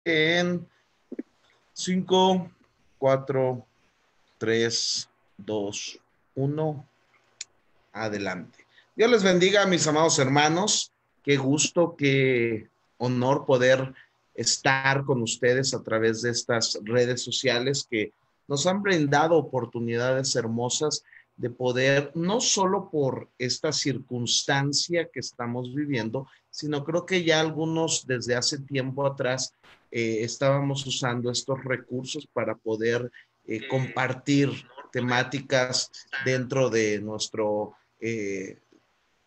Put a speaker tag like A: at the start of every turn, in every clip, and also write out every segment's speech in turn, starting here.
A: En 5, 4, 3, 2, 1. Adelante. Dios les bendiga, mis amados hermanos. Qué gusto, qué honor poder estar con ustedes a través de estas redes sociales que nos han brindado oportunidades hermosas de poder, no solo por esta circunstancia que estamos viviendo, sino creo que ya algunos desde hace tiempo atrás estábamos usando estos recursos para poder compartir temáticas dentro de nuestro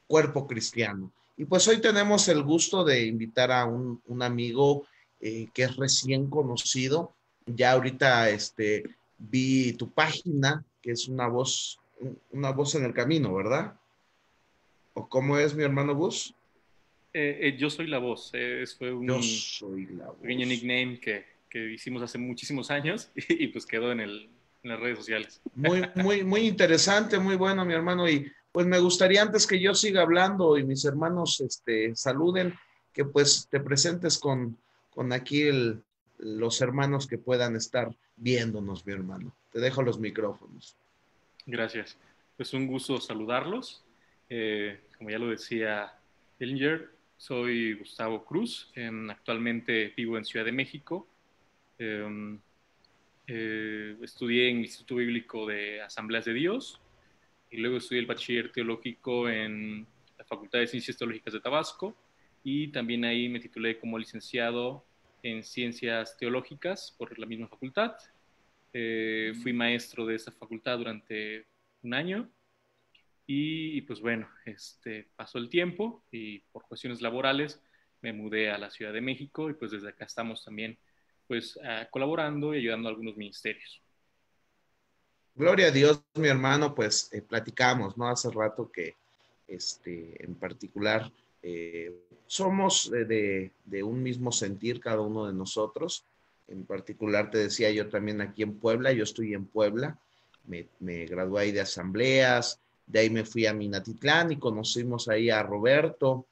A: cuerpo cristiano. Y pues hoy tenemos el gusto de invitar a un amigo que es recién conocido. Ya ahorita vi tu página, que es una voz en el camino, ¿verdad? ¿O cómo es mi hermano Gus?
B: Yo soy la voz. Fue
A: Yo
B: un
A: soy la
B: pequeño
A: voz.
B: nickname que hicimos hace muchísimos años y pues quedó en las redes sociales.
A: Muy interesante, muy bueno, mi hermano. Y pues me gustaría antes que yo siga hablando y mis hermanos saluden, que pues te presentes con aquí los hermanos que puedan estar viéndonos, mi hermano. Te dejo los micrófonos.
B: Gracias. Pues un gusto saludarlos. Como ya lo decía Ellinger, soy Gustavo Cruz. Actualmente vivo en Ciudad de México. Eh, Estudié en el Instituto Bíblico de Asambleas de Dios y luego estudié el bachiller teológico en la Facultad de Ciencias Teológicas de Tabasco y también ahí me titulé como licenciado en Ciencias Teológicas por la misma facultad. Fui maestro de esa facultad durante un año y pues bueno, pasó el tiempo y por cuestiones laborales me mudé a la Ciudad de México y pues desde acá estamos también pues colaborando y ayudando a algunos ministerios.
A: Gloria a Dios, mi hermano, pues platicamos, ¿no? Hace rato que, en particular, somos de un mismo sentir cada uno de nosotros. En particular, te decía yo también aquí en Puebla, yo estoy en Puebla, me gradué ahí de asambleas, de ahí me fui a Minatitlán y conocimos ahí a Roberto,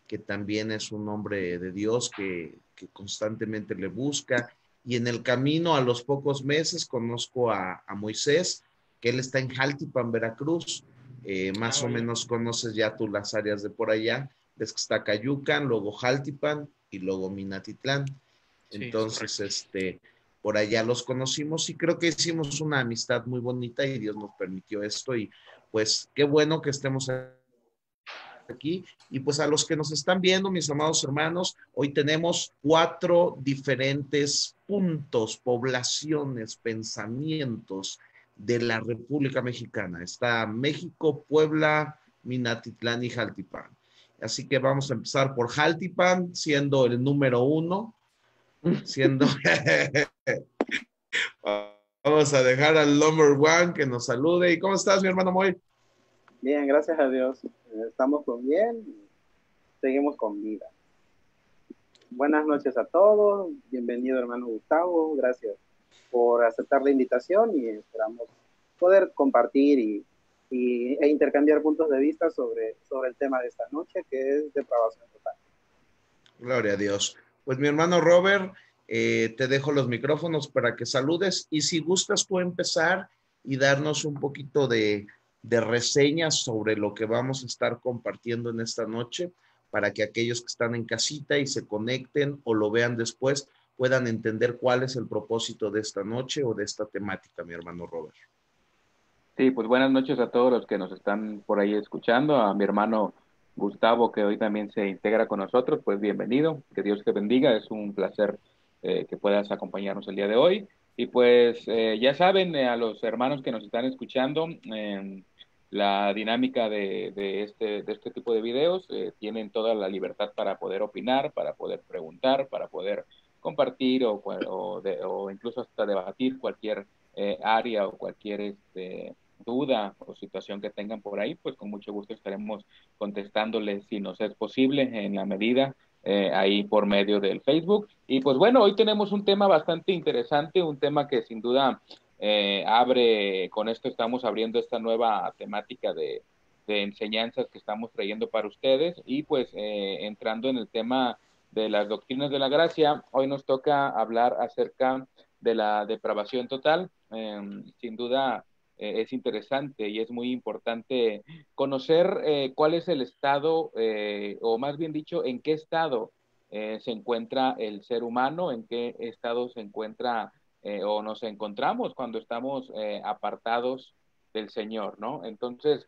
A: que también es un hombre de Dios que constantemente le busca. Y en el camino, a los pocos meses, conozco a Moisés, que él está en Jaltipan, Veracruz.
B: Ah,
A: Más o
B: vaya.
A: menos conoces ya tú las áreas de por allá. Ves que está Cayucan, luego Jaltipan y luego Minatitlán.
B: Sí, es
A: Entonces,
B: correcto.
A: por allá los conocimos y creo que hicimos una amistad muy bonita y Dios nos permitió esto y pues qué bueno que estemos aquí. Y pues a los que nos están viendo, mis amados hermanos, hoy tenemos 4 diferentes puntos, poblaciones, pensamientos de la República Mexicana. Está México, Puebla, Minatitlán y Jaltipan. Así que vamos a empezar por Jaltipan, siendo el número 1, siendo... Vamos a dejar al number 1 que nos salude. ¿Y cómo estás, mi hermano Moy?
C: Bien, gracias a Dios. Estamos con bien y seguimos con vida. Buenas noches a todos. Bienvenido, hermano Gustavo. Gracias por aceptar la invitación y esperamos poder compartir e intercambiar puntos de vista sobre el tema de esta noche, que es depravación total.
A: Gloria a Dios. Pues mi hermano Robert, te dejo los micrófonos para que saludes y si gustas tú empezar y darnos un poquito de reseñas sobre lo que vamos a estar compartiendo en esta noche para que aquellos que están en casita y se conecten o lo vean después puedan entender cuál es el propósito de esta noche o de esta temática, mi hermano Robert.
D: Sí, pues buenas noches a todos los que nos están por ahí escuchando, a mi hermano Gustavo que hoy también se integra con nosotros, pues bienvenido, que Dios te bendiga, es un placer que puedas acompañarnos el día de hoy. Y pues ya saben, a los hermanos que nos están escuchando, la dinámica de este tipo de videos, tienen toda la libertad para poder opinar, para poder preguntar, para poder compartir o incluso hasta debatir cualquier área o cualquier duda o situación que tengan por ahí, pues con mucho gusto estaremos contestándoles si nos es posible en la medida ahí por medio del Facebook. Y pues bueno, hoy tenemos un tema bastante interesante, un tema que sin duda con esto estamos abriendo esta nueva temática de enseñanzas que estamos trayendo para ustedes y pues entrando en el tema de las doctrinas de la gracia. Hoy nos toca hablar acerca de la depravación total. Sin duda es interesante y es muy importante conocer cuál es el estado, o más bien dicho, en qué estado se encuentra el ser humano, en qué estado se encuentra o nos encontramos cuando estamos apartados del Señor, ¿no? Entonces,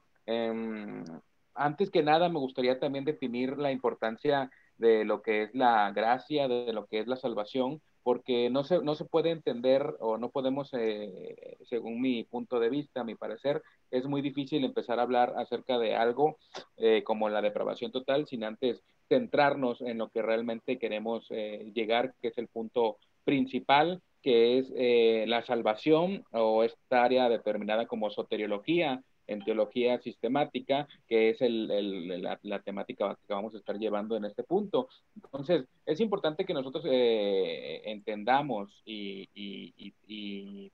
D: antes que nada, me gustaría también definir la importancia de lo que es la gracia, de lo que es la salvación, porque no se puede entender o no podemos, según mi punto de vista, mi parecer, es muy difícil empezar a hablar acerca de algo como la depravación total sin antes centrarnos en lo que realmente queremos llegar, que es el punto principal, que es la salvación o esta área determinada como soteriología en teología sistemática, que es la temática que vamos a estar llevando en este punto. Entonces, es importante que nosotros entendamos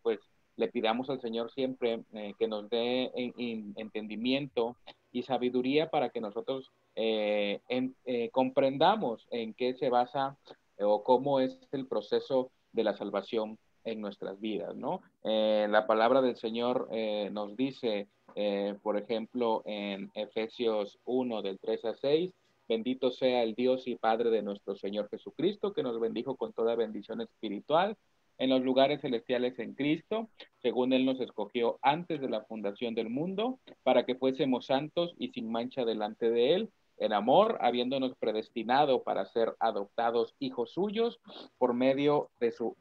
D: pues le pidamos al Señor siempre que nos dé entendimiento y sabiduría para que nosotros comprendamos en qué se basa o cómo es el proceso de la salvación en nuestras vidas, ¿no? La palabra del Señor nos dice, por ejemplo, en Efesios 1, del 3 al 6, bendito sea el Dios y Padre de nuestro Señor Jesucristo, que nos bendijo con toda bendición espiritual en los lugares celestiales en Cristo, según Él nos escogió antes de la fundación del mundo, para que fuésemos santos y sin mancha delante de Él, en amor, habiéndonos predestinado para ser adoptados hijos suyos por medio de su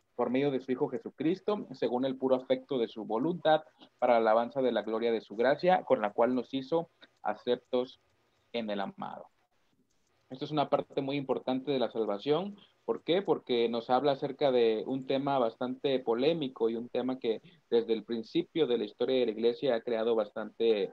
D: Hijo Jesucristo, según el puro afecto de su voluntad, para la alabanza de la gloria de su gracia, con la cual nos hizo aceptos en el amado. Esto es una parte muy importante de la salvación. ¿Por qué? Porque nos habla acerca de un tema bastante polémico y un tema que desde el principio de la historia de la iglesia ha creado bastante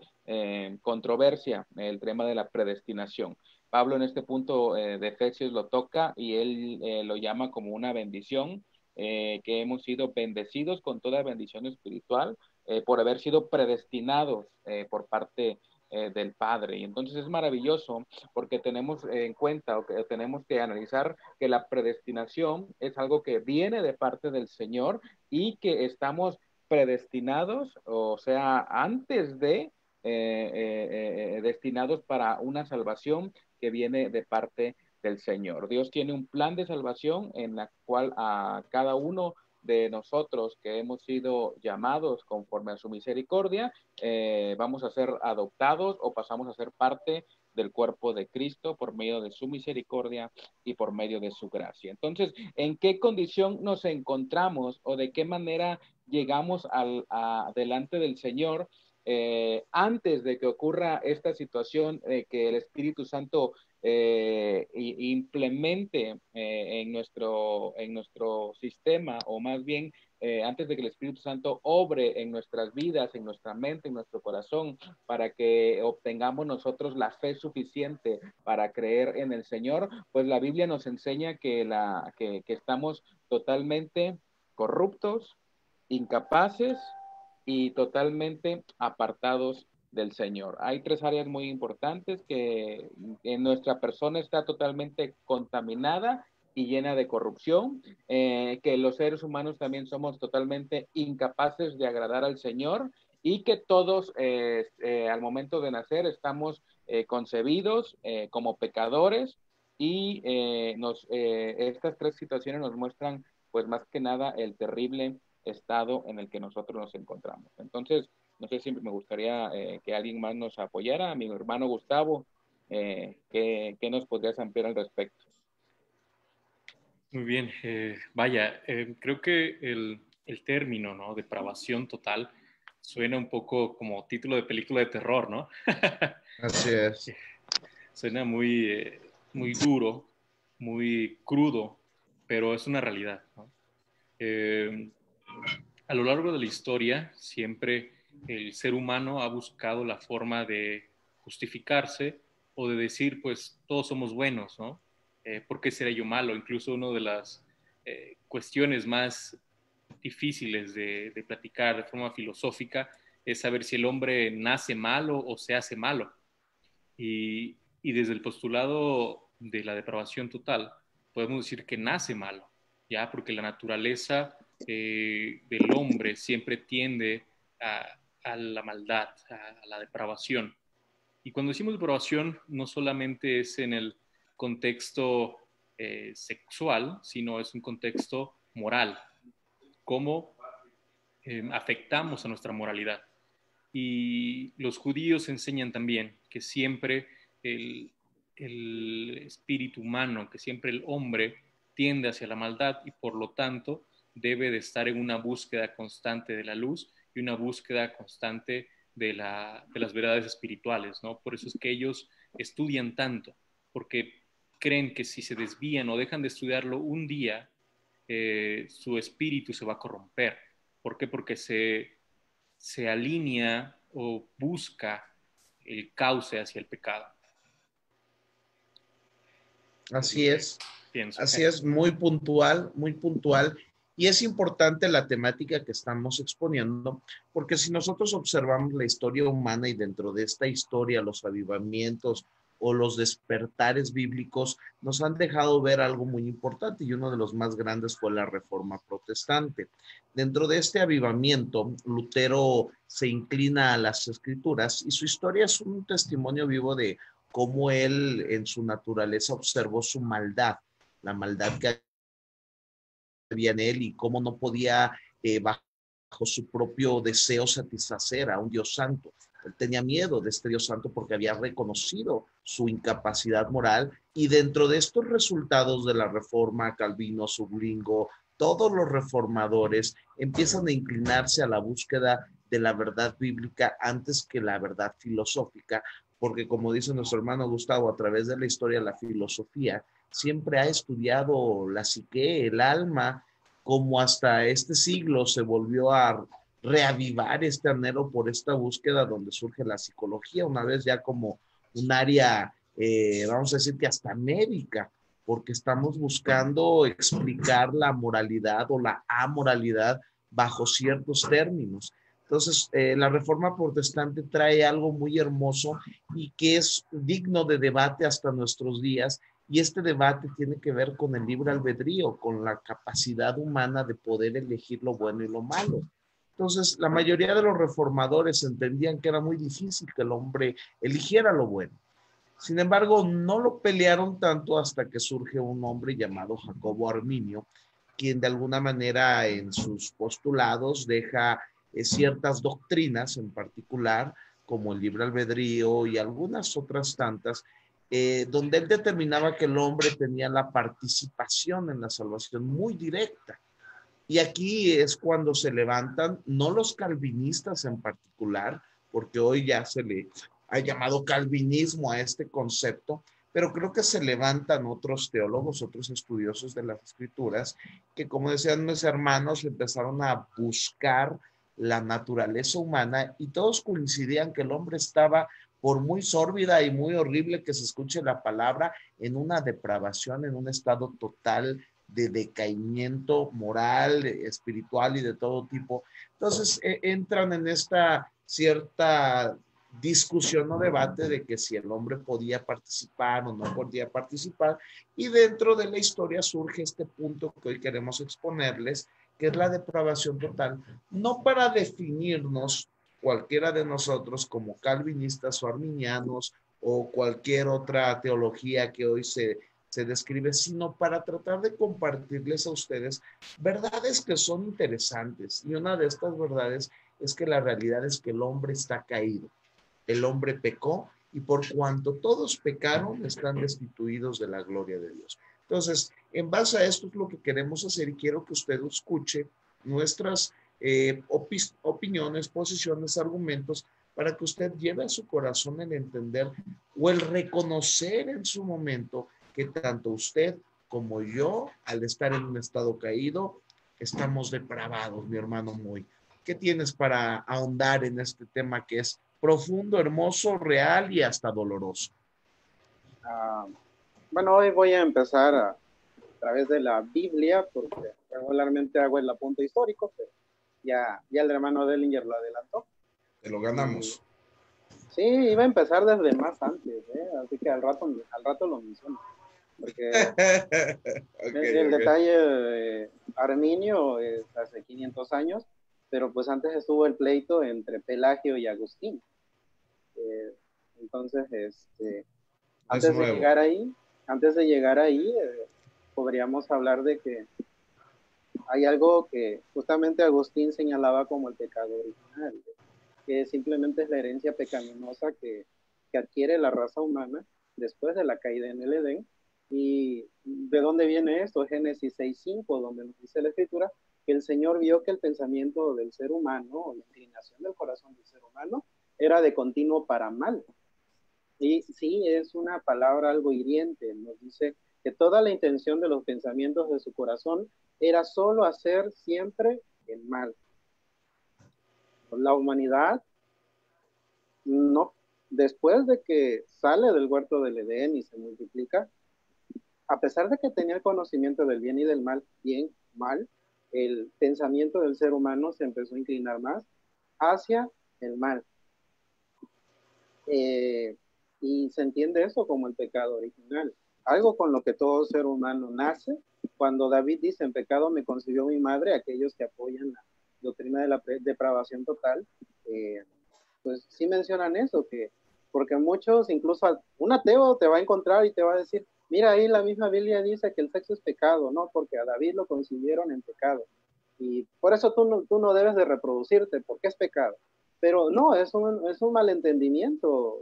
D: controversia, el tema de la predestinación. Pablo en este punto de Efesios lo toca y él lo llama como una bendición, que hemos sido bendecidos con toda bendición espiritual por haber sido predestinados por parte del Padre. Y entonces es maravilloso porque tenemos en cuenta o que tenemos que analizar que la predestinación es algo que viene de parte del Señor y que estamos predestinados, o sea, antes de destinados para una salvación que viene de parte del Señor. Dios tiene un plan de salvación en la cual a cada uno de nosotros que hemos sido llamados conforme a su misericordia, vamos a ser adoptados o pasamos a ser parte del cuerpo de Cristo por medio de su misericordia y por medio de su gracia. Entonces, ¿en qué condición nos encontramos o de qué manera llegamos delante del Señor antes de que ocurra esta situación que el Espíritu Santo implemente en nuestro sistema, o más bien antes de que el Espíritu Santo obre en nuestras vidas, en nuestra mente, en nuestro corazón, para que obtengamos nosotros la fe suficiente para creer en el Señor? Pues la Biblia nos enseña que estamos totalmente corruptos, incapaces y totalmente apartados del Señor. Hay tres áreas muy importantes que en nuestra persona está totalmente contaminada y llena de corrupción, que los seres humanos también somos totalmente incapaces de agradar al Señor y que todos al momento de nacer estamos concebidos como pecadores y estas tres situaciones nos muestran pues más que nada el terrible estado en el que nosotros nos encontramos. Entonces, no sé si me gustaría que alguien más nos apoyara, mi hermano Gustavo, ¿qué nos podrías ampliar al respecto?
B: Muy bien, vaya, creo que el término, ¿no? Depravación total suena un poco como título de película de terror, ¿no?
A: Así es.
B: Suena muy duro, muy crudo, pero es una realidad, ¿no? A lo largo de la historia, siempre el ser humano ha buscado la forma de justificarse o de decir, pues todos somos buenos, ¿no? ¿Por qué seré yo malo? Incluso una de las cuestiones más difíciles de platicar de forma filosófica es saber si el hombre nace malo o se hace malo. Y desde el postulado de la depravación total, podemos decir que nace malo, ¿ya? Porque la naturaleza del hombre siempre tiende a la maldad, a la depravación. Y cuando decimos depravación, no solamente es en el contexto sexual, sino es un contexto moral, cómo afectamos a nuestra moralidad. Y los judíos enseñan también que siempre el espíritu humano, que siempre el hombre tiende hacia la maldad y por lo tanto debe de estar en una búsqueda constante de la luz y una búsqueda constante de las verdades espirituales, ¿no? Por eso es que ellos estudian tanto, porque creen que si se desvían o dejan de estudiarlo un día, su espíritu se va a corromper. ¿Por qué? Porque se alinea o busca el cauce hacia el pecado.
A: Así es,
B: pienso.
A: así es, muy puntual, muy puntual. Y es importante la temática que estamos exponiendo, porque si nosotros observamos la historia humana y dentro de esta historia los avivamientos o los despertares bíblicos nos han dejado ver algo muy importante y uno de los más grandes fue la Reforma Protestante. Dentro de este avivamiento, Lutero se inclina a las Escrituras y su historia es un testimonio vivo de cómo él en su naturaleza observó su maldad, la maldad que había en él y cómo no podía bajo su propio deseo satisfacer a un Dios santo. Él tenía miedo de este Dios santo porque había reconocido su incapacidad moral y dentro de estos resultados de la Reforma, Calvino, Sublingo, todos los reformadores empiezan a inclinarse a la búsqueda de la verdad bíblica antes que la verdad filosófica, porque como dice nuestro hermano Gustavo, a través de la historia, la filosofía siempre ha estudiado la psique, el alma, como hasta este siglo se volvió a reavivar este anhelo por esta búsqueda donde surge la psicología, una vez ya como un área, vamos a decir que hasta médica, porque estamos buscando explicar la moralidad o la amoralidad bajo ciertos términos. Entonces, la Reforma Protestante trae algo muy hermoso y que es digno de debate hasta nuestros días, y este debate tiene que ver con el libre albedrío, con la capacidad humana de poder elegir lo bueno y lo malo. Entonces, la mayoría de los reformadores entendían que era muy difícil que el hombre eligiera lo bueno. Sin embargo, no lo pelearon tanto hasta que surge un hombre llamado Jacobo Arminio, quien de alguna manera en sus postulados deja ciertas doctrinas en particular, como el libre albedrío y algunas otras tantas, donde él determinaba que el hombre tenía la participación en la salvación muy directa. Y aquí es cuando se levantan, no los calvinistas en particular, porque hoy ya se le ha llamado calvinismo a este concepto, pero creo que se levantan otros teólogos, otros estudiosos de las escrituras, que como decían mis hermanos, empezaron a buscar la naturaleza humana y todos coincidían que el hombre estaba, por muy sórbida y muy horrible que se escuche la palabra, en una depravación, en un estado total de decaimiento moral, espiritual y de todo tipo. Entonces entran en esta cierta discusión o debate de que si el hombre podía participar o no podía participar, y dentro de la historia surge este punto que hoy queremos exponerles, que es la depravación total, no para definirnos cualquiera de nosotros como calvinistas o arminianos o cualquier otra teología que hoy se describe, sino para tratar de compartirles a ustedes verdades que son interesantes. Y una de estas verdades es que la realidad es que el hombre está caído. El hombre pecó y por cuanto todos pecaron, están destituidos de la gloria de Dios. Entonces, en base a esto es lo que queremos hacer y quiero que usted escuche nuestras opiniones, posiciones, argumentos, para que usted lleve a su corazón el entender o el reconocer en su momento que tanto usted como yo, al estar en un estado caído, estamos depravados, mi hermano Muy. ¿Qué tienes para ahondar en este tema que es profundo, hermoso, real y hasta doloroso?
C: Bueno, hoy voy a empezar a través de la Biblia, porque regularmente hago el apunte histórico, pero ya el hermano Dellinger lo adelantó.
A: Te lo ganamos.
C: Sí, iba a empezar desde más antes, así que al rato lo menciono. porque
A: Okay,
C: el
A: okay.
C: detalle Arminio es hace 500 años, pero pues antes estuvo el pleito entre Pelagio y Agustín. Entonces,
A: Es
C: antes de
A: nuevo.
C: llegar ahí, podríamos hablar de que hay algo que justamente Agustín señalaba como el pecado original, que simplemente es la herencia pecaminosa que adquiere la raza humana después de la caída en el Edén. ¿Y de dónde viene esto? Génesis 6:5, donde nos dice la Escritura que el Señor vio que el pensamiento del ser humano, o la inclinación del corazón del ser humano, era de continuo para mal. Y sí, es una palabra algo hiriente. Nos dice que toda la intención de los pensamientos de su corazón era solo hacer siempre el mal. La humanidad, no, después de que sale del huerto del Edén y se multiplica, a pesar de que tenía el conocimiento del bien y del mal, bien, mal, el pensamiento del ser humano se empezó a inclinar más hacia el mal. Y se entiende eso como el pecado original, algo con lo que todo ser humano nace. Cuando David dice, en pecado me concibió mi madre, aquellos que apoyan la doctrina de la depravación total, pues sí mencionan eso, que porque muchos, incluso un ateo te va a encontrar y te va a decir, mira, ahí la misma Biblia dice que el sexo es pecado, ¿no? Porque a David lo concibieron en pecado. Y por eso tú no debes de reproducirte, porque es pecado. Pero no, es un malentendimiento.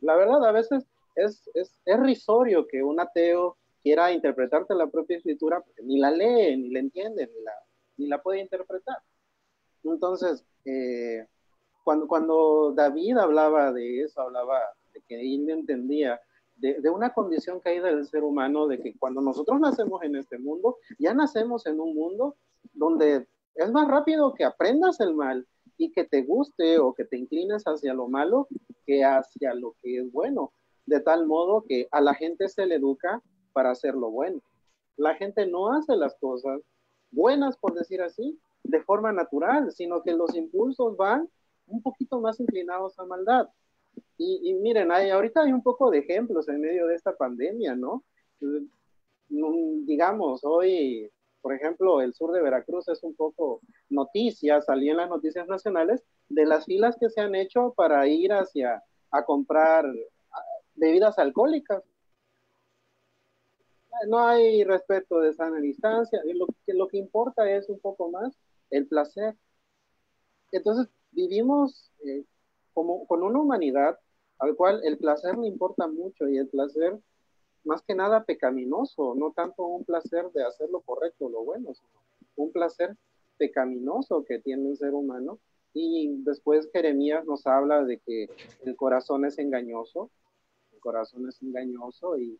C: La verdad, a veces es risorio que un ateo quiera interpretarte la propia escritura, porque ni la lee, ni la entiende, ni la puede interpretar. Entonces, cuando David hablaba de eso, hablaba de que él entendía de una condición caída del ser humano, de que cuando nosotros nacemos en este mundo, ya nacemos en un mundo donde es más rápido que aprendas el mal y que te guste o que te inclines hacia lo malo que hacia lo que es bueno, de tal modo que a la gente se le educa para hacer lo bueno. La gente no hace las cosas buenas, por decir así, de forma natural, sino que los impulsos van un poquito más inclinados a maldad. Y miren, ahorita hay un poco de ejemplos en medio de esta pandemia, ¿no? Digamos, hoy, por ejemplo, el sur de Veracruz es un poco noticia, salió en las noticias nacionales de las filas que se han hecho para ir a comprar bebidas alcohólicas. No hay respeto de sana distancia, lo que importa es un poco más el placer. Entonces, vivimos con una humanidad al cual el placer le importa mucho y el placer más que nada pecaminoso, no tanto un placer de hacer lo correcto, lo bueno, sino un placer pecaminoso que tiene el ser humano. Y después Jeremías nos habla de que el corazón es engañoso, el corazón es engañoso y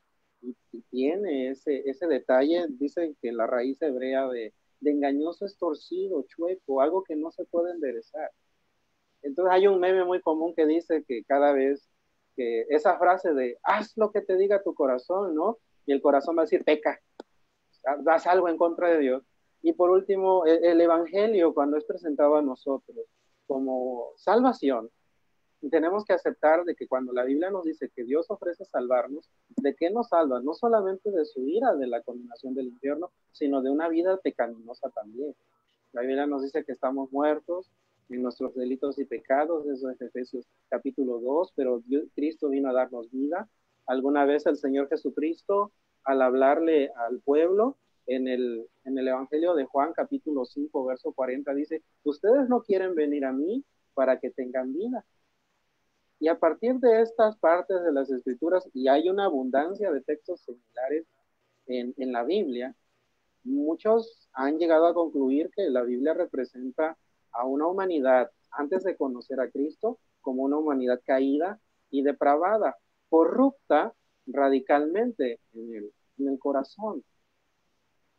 C: tiene ese detalle, dice que la raíz hebrea de engañoso es torcido, chueco, algo que no se puede enderezar. Entonces hay un meme muy común que dice que cada vez que esa frase de haz lo que te diga tu corazón, ¿no? Y el corazón va a decir peca, haz algo en contra de Dios. Y por último, el evangelio cuando es presentado a nosotros como salvación, tenemos que aceptar de que cuando la Biblia nos dice que Dios ofrece salvarnos, ¿de qué nos salva? No solamente de su ira, de la condenación del infierno, sino de una vida pecaminosa también. La Biblia nos dice que estamos muertos en nuestros delitos y pecados, eso es Efesios capítulo 2, pero Cristo vino a darnos vida. Alguna vez el Señor Jesucristo, al hablarle al pueblo, en el Evangelio de Juan capítulo 5, verso 40, dice, ustedes no quieren venir a mí para que tengan vida. Y a partir de estas partes de las Escrituras, y hay una abundancia de textos similares en la Biblia, muchos han llegado a concluir que la Biblia representa a una humanidad antes de conocer a Cristo como una humanidad caída y depravada, corrupta radicalmente en el corazón.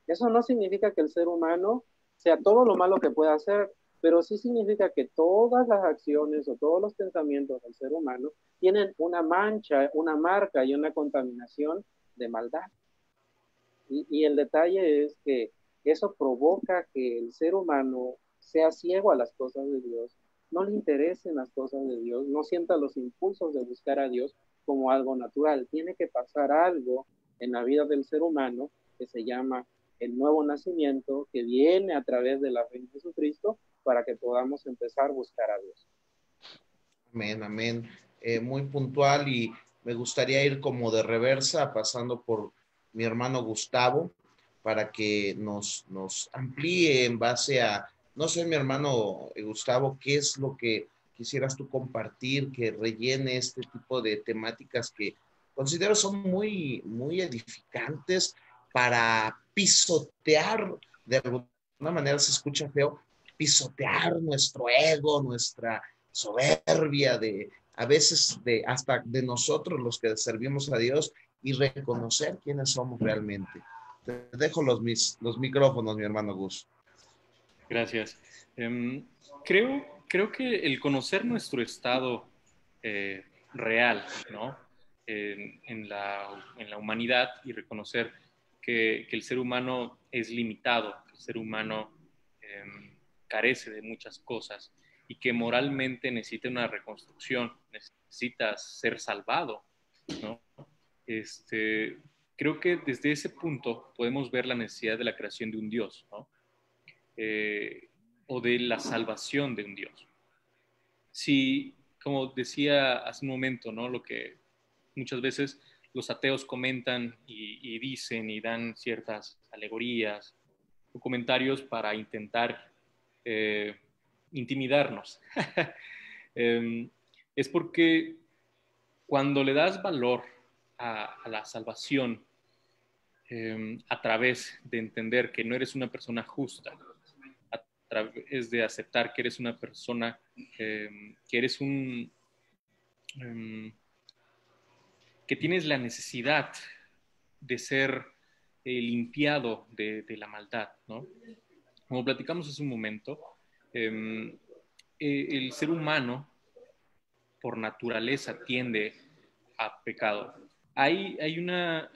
C: Eso no significa que el ser humano sea todo lo malo que pueda hacer, pero sí significa que todas las acciones o todos los pensamientos del ser humano tienen una mancha, una marca y una contaminación de maldad. Y el detalle es que eso provoca que el ser humano sea ciego a las cosas de Dios, no le interesen las cosas de Dios, no sienta los impulsos de buscar a Dios como algo natural. Tiene que pasar algo en la vida del ser humano que se llama el nuevo nacimiento, que viene a través de la fe en Jesucristo para que podamos empezar a buscar a Dios.
A: Amén, amén. Muy puntual, y me gustaría ir como de reversa, pasando por mi hermano Gustavo, para que nos amplíe en base a, no sé, mi hermano Gustavo, qué es lo que quisieras tú compartir, que rellene este tipo de temáticas que considero son muy, muy edificantes para pisotear, de alguna manera se escucha feo, pisotear nuestro ego, nuestra soberbia, de a veces de hasta de nosotros los que servimos a Dios, y reconocer quiénes somos realmente. Te dejo los micrófonos, mi hermano Gus.
B: Gracias. Creo que el conocer nuestro estado real, ¿no? En la humanidad, y reconocer que el ser humano es limitado, que el ser humano carece de muchas cosas y que moralmente necesita una reconstrucción, necesita ser salvado, ¿no? Creo que desde ese punto podemos ver la necesidad de la creación de un Dios, ¿no? O de la salvación de un Dios. Si, como decía hace un momento, ¿no? Lo que muchas veces los ateos comentan y dicen y dan ciertas alegorías o comentarios para intentar intimidarnos. Es porque cuando le das valor a la salvación a través de entender que no eres una persona justa, a través de aceptar que eres una persona, que eres que tienes la necesidad de ser limpiado de la maldad, ¿no? Como platicamos hace un momento, el ser humano por naturaleza tiende a pecado. Hay una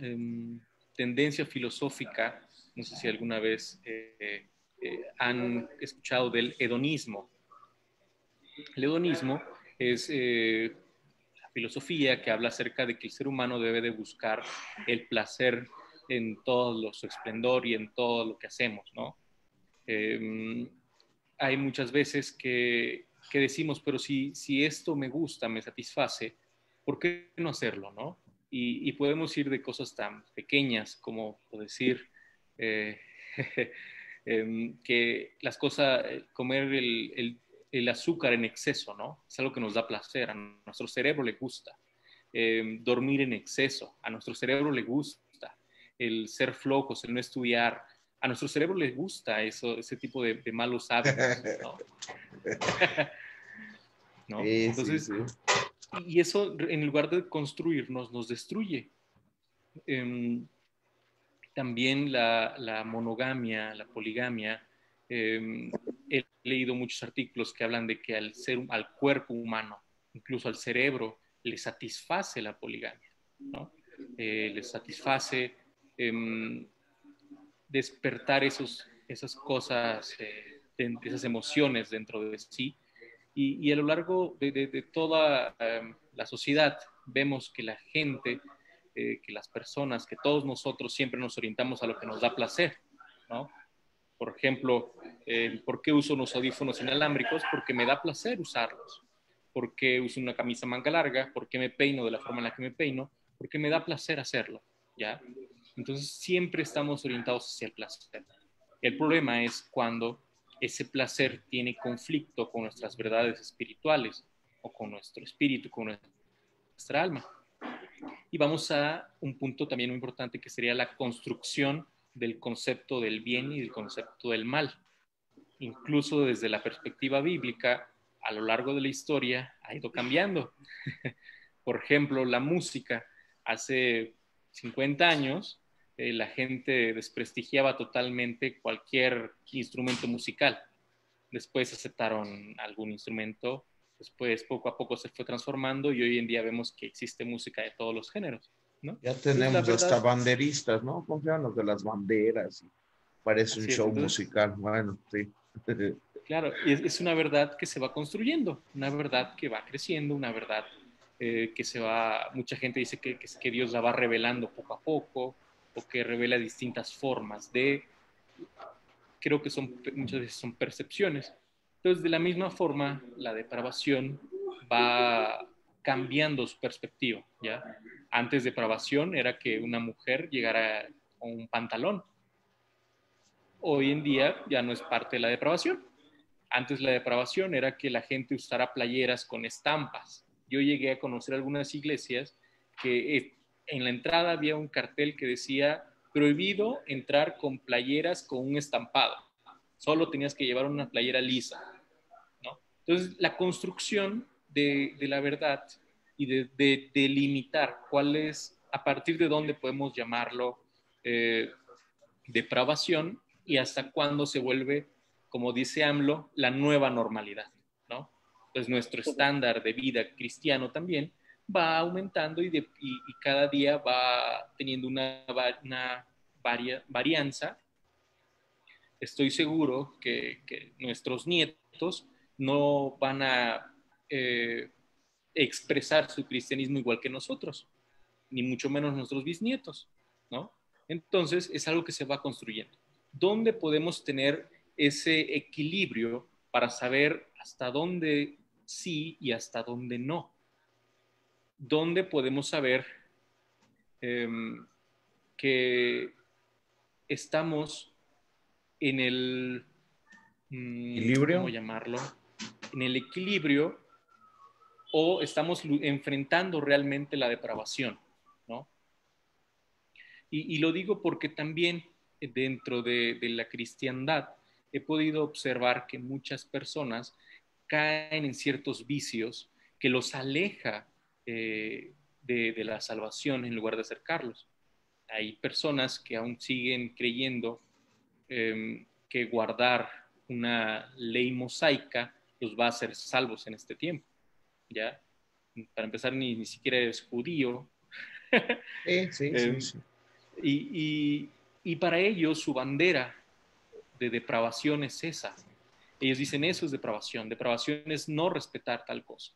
B: tendencia filosófica, no sé si alguna vez han escuchado del hedonismo. El hedonismo es la filosofía que habla acerca de que el ser humano debe de buscar el placer en todo su esplendor y en todo lo que hacemos, ¿no? Hay muchas veces que decimos, pero si esto me gusta, me satisface, ¿por qué no hacerlo, no? Y podemos ir de cosas tan pequeñas como decir que las cosas, comer el azúcar en exceso, ¿no? Es algo que nos da placer, a nuestro cerebro le gusta. Dormir en exceso, a nuestro cerebro le gusta. El ser flojos, el no estudiar, a nuestro cerebro le gusta ese tipo de malos hábitos, ¿no? ¿No? Entonces,
A: Sí.
B: y eso en lugar de construirnos, nos destruye. También la monogamia, la poligamia, he leído muchos artículos que hablan de que al cuerpo humano, incluso al cerebro, le satisface la poligamia, ¿no? Le satisface despertar esas cosas, esas emociones dentro de sí. Y a lo largo de toda la sociedad vemos que la gente, que las personas, que todos nosotros siempre nos orientamos a lo que nos da placer, ¿no? Por ejemplo, ¿por qué uso unos audífonos inalámbricos? Porque me da placer usarlos. ¿Por qué uso una camisa manga larga? ¿Por qué me peino de la forma en la que me peino? Porque me da placer hacerlo, ¿ya? Entonces siempre estamos orientados hacia el placer. El problema es cuando ese placer tiene conflicto con nuestras verdades espirituales o con nuestro espíritu, con nuestra alma. Y vamos a un punto también muy importante que sería la construcción del concepto del bien y del concepto del mal. Incluso desde la perspectiva bíblica, a lo largo de la historia ha ido cambiando. Por ejemplo, la música. Hace 50 años la gente desprestigiaba totalmente cualquier instrumento musical. Después aceptaron algún instrumento, después poco a poco se fue transformando y hoy en día vemos que existe música de todos los géneros, ¿no?
A: Ya
B: Entonces, la
A: tenemos
B: verdad,
A: hasta banderistas, ¿no? Confiaban los de las banderas, y parece un
B: así es.
A: show
B: Entonces,
A: musical. Bueno, sí.
B: claro, es una verdad que se va construyendo, una verdad que va creciendo, una verdad mucha gente dice que Dios la va revelando poco a poco, o que revela distintas formas creo que muchas veces son percepciones. Entonces, de la misma forma, la depravación va cambiando su perspectiva, ¿ya? Antes depravación era que una mujer llegara con un pantalón. Hoy en día ya no es parte de la depravación. Antes la depravación era que la gente usara playeras con estampas. Yo llegué a conocer algunas iglesias que en la entrada había un cartel que decía prohibido entrar con playeras con un estampado. Solo tenías que llevar una playera lisa, ¿no? Entonces, la construcción de la verdad y de delimitar cuál es, a partir de dónde podemos llamarlo depravación y hasta cuándo se vuelve, como dice AMLO, la nueva normalidad, ¿no? Entonces, nuestro estándar de vida cristiano también va aumentando y cada día va teniendo una varianza. Estoy seguro que nuestros nietos no van a expresar su cristianismo igual que nosotros, ni mucho menos nuestros bisnietos, ¿no? Entonces, es algo que se va construyendo. ¿Dónde podemos tener ese equilibrio para saber hasta dónde sí y hasta dónde no? ¿Dónde podemos saber que estamos en el,
A: ¿Equilibrio?
B: ¿cómo llamarlo? En el equilibrio, o estamos enfrentando realmente la depravación, ¿no? Y lo digo porque también dentro de la cristiandad he podido observar que muchas personas caen en ciertos vicios que los aleja de la salvación en lugar de acercarlos. Hay personas que aún siguen creyendo que guardar una ley mosaica los va a hacer salvos en este tiempo, ¿ya? Para empezar, ni siquiera eres judío.
A: Sí.
B: Y para ellos su bandera de depravación es esa. Ellos dicen eso es depravación. Depravación es no respetar tal cosa.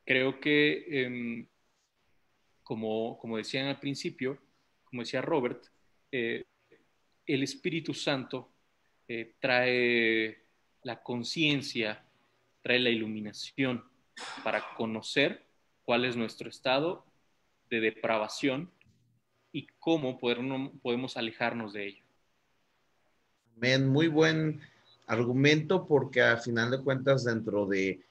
B: Creo que, como decían al principio, como decía Robert, el Espíritu Santo trae la conciencia, trae la iluminación para conocer cuál es nuestro estado de depravación y cómo podemos alejarnos de ello.
A: Bien, muy buen argumento porque a final de cuentas dentro de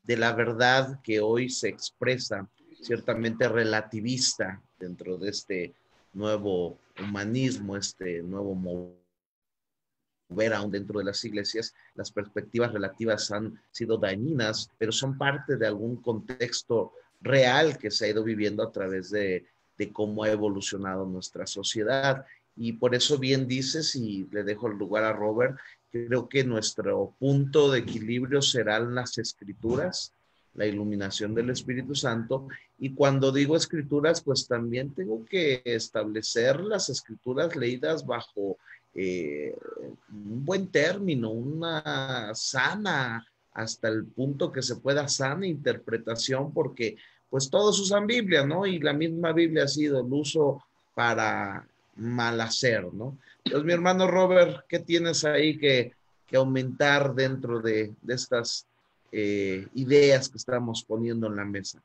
A: la verdad que hoy se expresa, ciertamente relativista dentro de este nuevo humanismo, este nuevo mover aún dentro de las iglesias, las perspectivas relativas han sido dañinas, pero son parte de algún contexto real que se ha ido viviendo a través de cómo ha evolucionado nuestra sociedad. Y por eso bien dices, y le dejo el lugar a Robert, creo que nuestro punto de equilibrio serán las escrituras, la iluminación del Espíritu Santo. Y cuando digo escrituras, pues también tengo que establecer las escrituras leídas bajo un buen término, una sana, hasta el punto que se pueda sana interpretación, porque pues todos usan Biblia, ¿no? Y la misma Biblia ha sido el uso para mal hacer, ¿no? Entonces, mi hermano Robert, ¿qué tienes ahí que aumentar dentro de estas ideas que estamos poniendo en la mesa?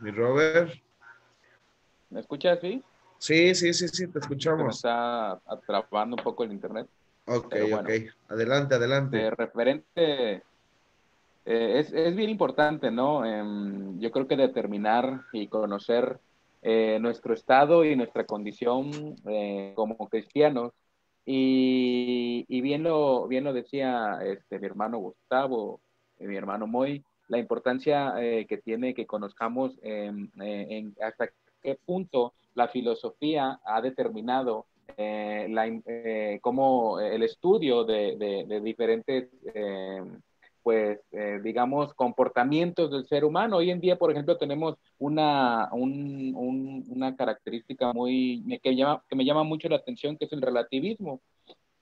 A: Mi Robert.
D: ¿Me escuchas, sí?
A: Sí, te
D: Se me
A: escuchamos.
D: está atrapando un poco el internet.
A: Ok,
D: Pero bueno,
A: adelante.
D: de referente, es bien importante, ¿no? Yo creo que determinar y conocer nuestro estado y nuestra condición como cristianos. Y bien lo decía mi hermano Gustavo, mi hermano Moy, la importancia que tiene que conozcamos hasta qué punto la filosofía ha determinado cómo el estudio de diferentes digamos, comportamientos del ser humano. Hoy en día, por ejemplo, tenemos una característica que me llama mucho la atención, que es el relativismo.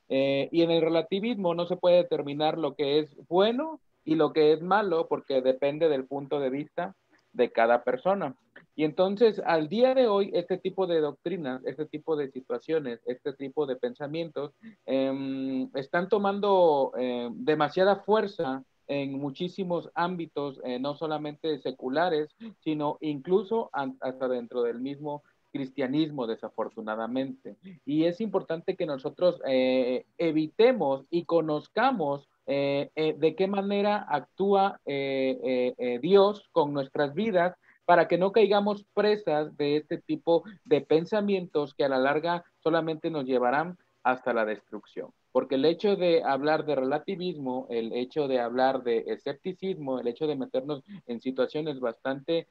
D: Y en el relativismo no se puede determinar lo que es bueno y lo que es malo, porque depende del punto de vista de cada persona. Y entonces, al día de hoy, este tipo de doctrinas, este tipo de situaciones, este tipo de pensamientos están tomando demasiada fuerza en muchísimos ámbitos, no solamente seculares, sino incluso hasta dentro del mismo cristianismo, desafortunadamente. Y es importante que nosotros evitemos y conozcamos de qué manera actúa Dios con nuestras vidas para que no caigamos presas de este tipo de pensamientos que a la larga solamente nos llevarán hasta la destrucción. Porque el hecho de hablar de relativismo, el hecho de hablar de escepticismo, el hecho de meternos en situaciones bastante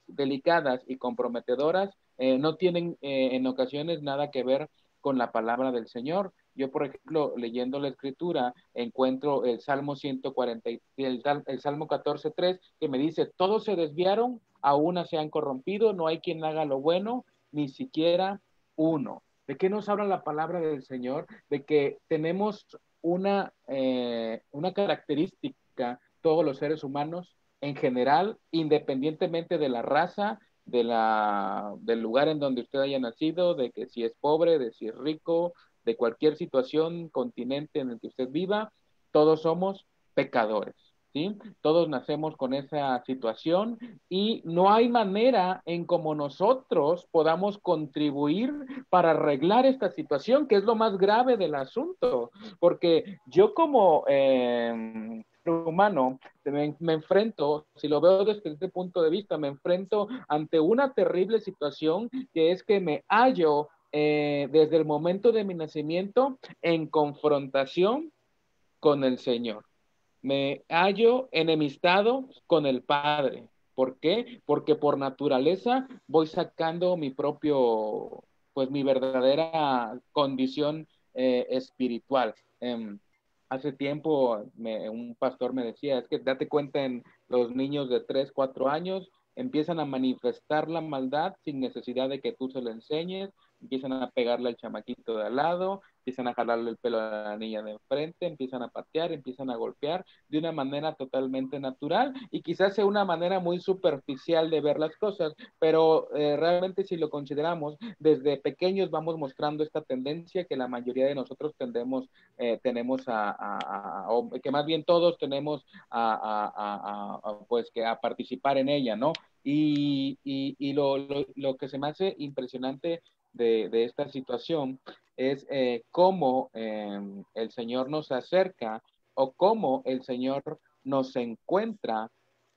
D: delicadas y comprometedoras, no tienen en ocasiones nada que ver con la palabra del Señor. Yo, por ejemplo, leyendo la escritura, encuentro el Salmo 140, el Salmo 14:3, que me dice, todos se desviaron, a una se han corrompido, no hay quien haga lo bueno, ni siquiera uno. ¿De qué nos habla la palabra del Señor? De que tenemos una característica, todos los seres humanos, en general, independientemente de la raza, del lugar en donde usted haya nacido, de que si es pobre, de si es rico, de cualquier situación, continente en el que usted viva, todos somos pecadores, ¿sí? Todos nacemos con esa situación y no hay manera en cómo nosotros podamos contribuir para arreglar esta situación, que es lo más grave del asunto, porque yo como humano me enfrento, si lo veo desde este punto de vista, me enfrento ante una terrible situación que es que me hallo desde el momento de mi nacimiento en confrontación con el Señor. Me hallo enemistado con el Padre. ¿Por qué? Porque por naturaleza voy sacando mi propio, pues mi verdadera condición espiritual. Hace tiempo un pastor me decía, es que date cuenta en los niños de 3 4 años, empiezan a manifestar la maldad sin necesidad de que tú se lo enseñes, empiezan a pegarle al chamaquito de al lado, empiezan a jalarle el pelo a la niña de enfrente, empiezan a patear, empiezan a golpear de una manera totalmente natural y quizás sea una manera muy superficial de ver las cosas, pero realmente si lo consideramos, desde pequeños vamos mostrando esta tendencia que la mayoría de nosotros tenemos o que más bien todos tenemos pues que a participar en ella, ¿no? Y lo que se me hace impresionante de esta situación es cómo el Señor nos acerca o cómo el Señor nos encuentra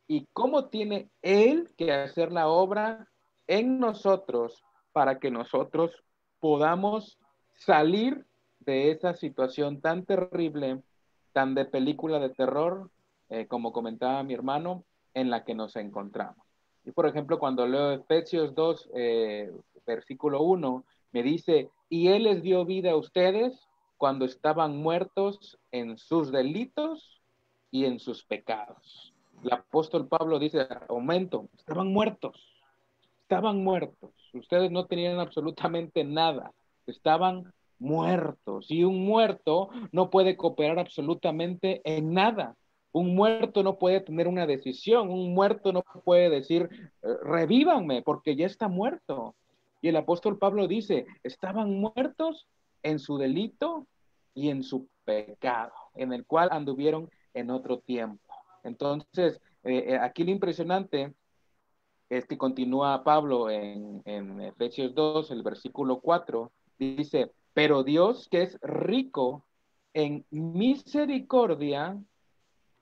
D: y cómo tiene Él que hacer la obra en nosotros para que nosotros podamos salir de esa situación tan terrible, tan de película de terror, como comentaba mi hermano, en la que nos encontramos. Y por ejemplo, cuando leo Efesios 2, versículo 1, me dice, y Él les dio vida a ustedes cuando estaban muertos en sus delitos y en sus pecados. El apóstol Pablo dice, aumento, estaban muertos, ustedes no tenían absolutamente nada, estaban muertos, y un muerto no puede cooperar absolutamente en nada. Un muerto no puede tener una decisión, un muerto no puede decir, revívanme, porque ya está muerto. Y el apóstol Pablo dice, estaban muertos en su delito y en su pecado, en el cual anduvieron en otro tiempo. Entonces, aquí lo impresionante es que continúa Pablo en Efesios 2, el versículo 4, dice, pero Dios que es rico en misericordia,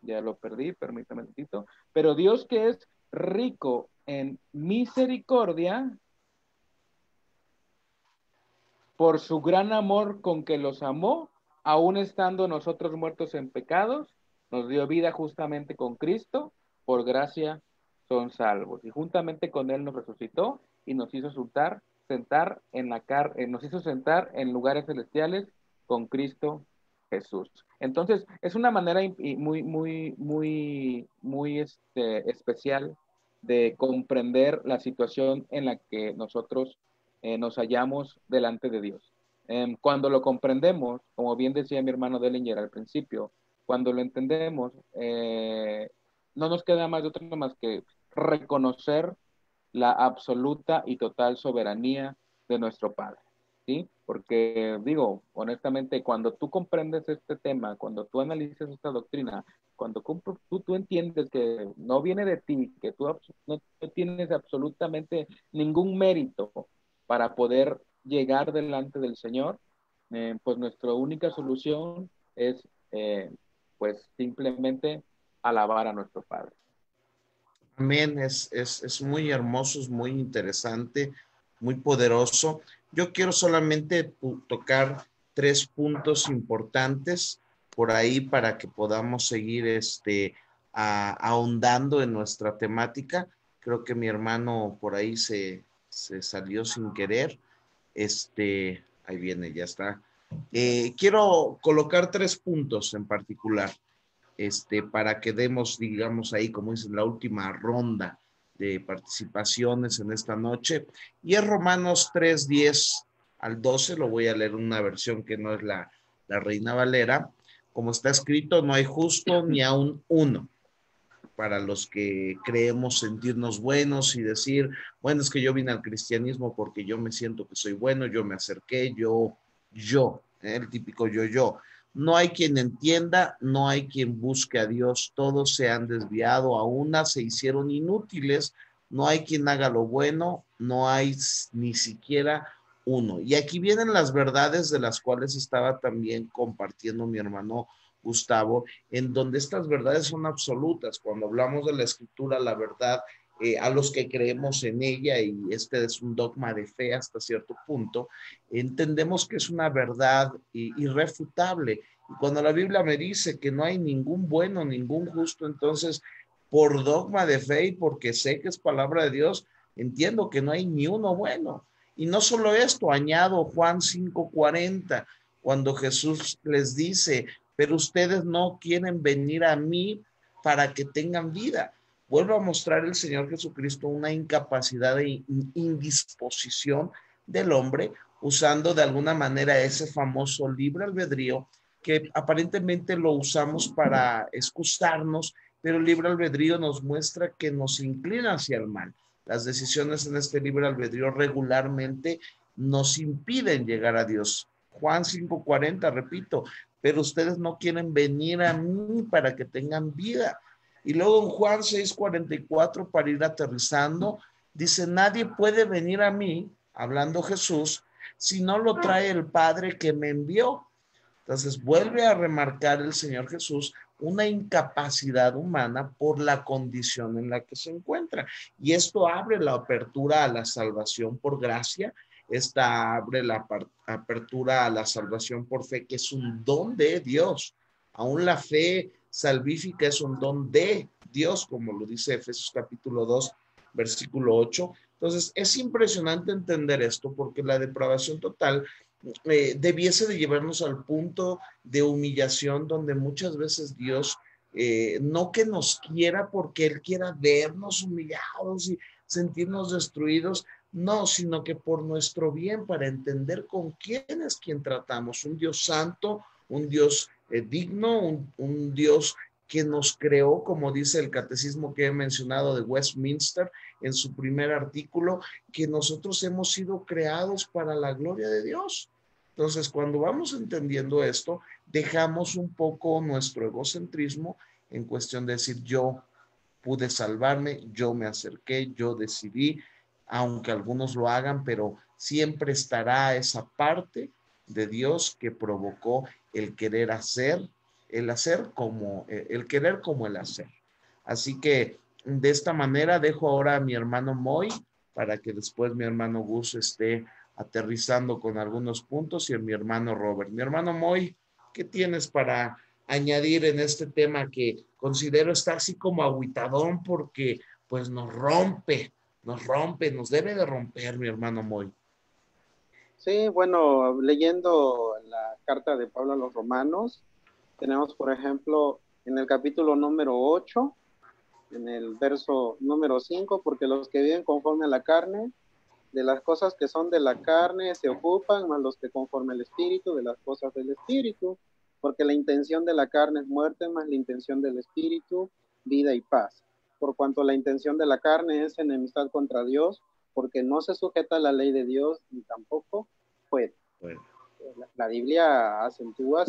D: ya lo perdí, permítame un momentito, pero Dios que es rico en misericordia, por su gran amor con que los amó, aun estando nosotros muertos en pecados, nos dio vida justamente con Cristo, por gracia son salvos. Y juntamente con Él nos resucitó y nos hizo nos hizo sentar en lugares celestiales con Cristo Jesús. Entonces, es una manera muy especial de comprender la situación en la que nosotros nos hallamos delante de Dios. Cuando lo comprendemos, como bien decía mi hermano Dellinger al principio, cuando lo entendemos, no nos queda más de otra más que reconocer la absoluta y total soberanía de nuestro Padre, ¿sí? Porque digo, honestamente, cuando tú comprendes este tema, cuando tú analizas esta doctrina, cuando tú entiendes que no viene de ti, que tú no tienes absolutamente ningún mérito para poder llegar delante del Señor, pues nuestra única solución es, pues, simplemente alabar a nuestro Padre.
A: Amén, es muy hermoso, es muy interesante, muy poderoso. Yo quiero solamente tocar 3 puntos importantes por ahí para que podamos seguir ahondando en nuestra temática. Creo que mi hermano por ahí se salió sin querer. Ahí viene, ya está. Quiero colocar 3 puntos en particular para que demos, digamos, ahí, como dicen, la última ronda de participaciones en esta noche. Y es Romanos 3:10 al 12, lo voy a leer en una versión que no es la Reina Valera. Como está escrito, no hay justo ni aún uno. Para los que creemos sentirnos buenos y decir, bueno, es que yo vine al cristianismo porque yo me siento que soy bueno, yo me acerqué, el típico yo. No hay quien entienda, no hay quien busque a Dios, todos se han desviado, a una se hicieron inútiles, no hay quien haga lo bueno, no hay ni siquiera uno. Y aquí vienen las verdades de las cuales estaba también compartiendo mi hermano Gustavo, en donde estas verdades son absolutas. Cuando hablamos de la escritura, la verdad, a los que creemos en ella, y este es un dogma de fe hasta cierto punto, entendemos que es una verdad irrefutable. Y cuando la Biblia me dice que no hay ningún bueno, ningún justo, entonces, por dogma de fe y porque sé que es palabra de Dios, entiendo que no hay ni uno bueno. Y no solo esto, añado Juan 5:40, cuando Jesús les dice, pero ustedes no quieren venir a mí para que tengan vida. Vuelvo a mostrar el Señor Jesucristo una incapacidad e indisposición del hombre, usando de alguna manera ese famoso libre albedrío que aparentemente lo usamos para excusarnos, pero el libre albedrío nos muestra que nos inclina hacia el mal. Las decisiones en este libre albedrío regularmente nos impiden llegar a Dios. Juan 5:40, repito, pero ustedes no quieren venir a mí para que tengan vida. Y luego en Juan 6:44, para ir aterrizando, dice, nadie puede venir a mí, hablando Jesús, si no lo trae el Padre que me envió. Entonces vuelve a remarcar el Señor Jesús una incapacidad humana por la condición en la que se encuentra. Y esto abre la apertura a la salvación por gracia. Esta abre la apertura a la salvación por fe, que es un don de Dios. Aún la fe salvífica es un don de Dios, como lo dice Efesios capítulo 2, versículo 8. Entonces, es impresionante entender esto porque la depravación total debiese de llevarnos al punto de humillación donde muchas veces Dios, no que nos quiera porque Él quiera vernos humillados y sentirnos destruidos, no, sino que por nuestro bien, para entender con quién es quien tratamos, un Dios santo, un Dios digno, un Dios que nos creó, como dice el catecismo que he mencionado de Westminster en su primer artículo, que nosotros hemos sido creados para la gloria de Dios. Entonces, cuando vamos entendiendo esto, dejamos un poco nuestro egocentrismo en cuestión de decir, yo pude salvarme, yo me acerqué, yo decidí, aunque algunos lo hagan, pero siempre estará esa parte de Dios que provocó el querer hacer, el querer como el hacer. Así que de esta manera dejo ahora a mi hermano Moy para que después mi hermano Gus esté aterrizando con algunos puntos y mi hermano Robert. Mi hermano Moy, ¿qué tienes para añadir en este tema que considero está así como agüitadón porque pues nos debe de romper, mi hermano Moy?
C: Sí, bueno, leyendo la carta de Pablo a los Romanos, tenemos, por ejemplo, en el capítulo número 8, en el verso número 5, porque los que viven conforme a la carne, de las cosas que son de la carne se ocupan, más los que conforme al Espíritu, de las cosas del Espíritu. porque la intención de la carne es muerte, más la intención del espíritu, vida y paz. Por cuanto la intención de la carne es enemistad contra Dios, porque no se sujeta a la ley de Dios ni tampoco puede.
A: Bueno,
C: La Biblia acentúa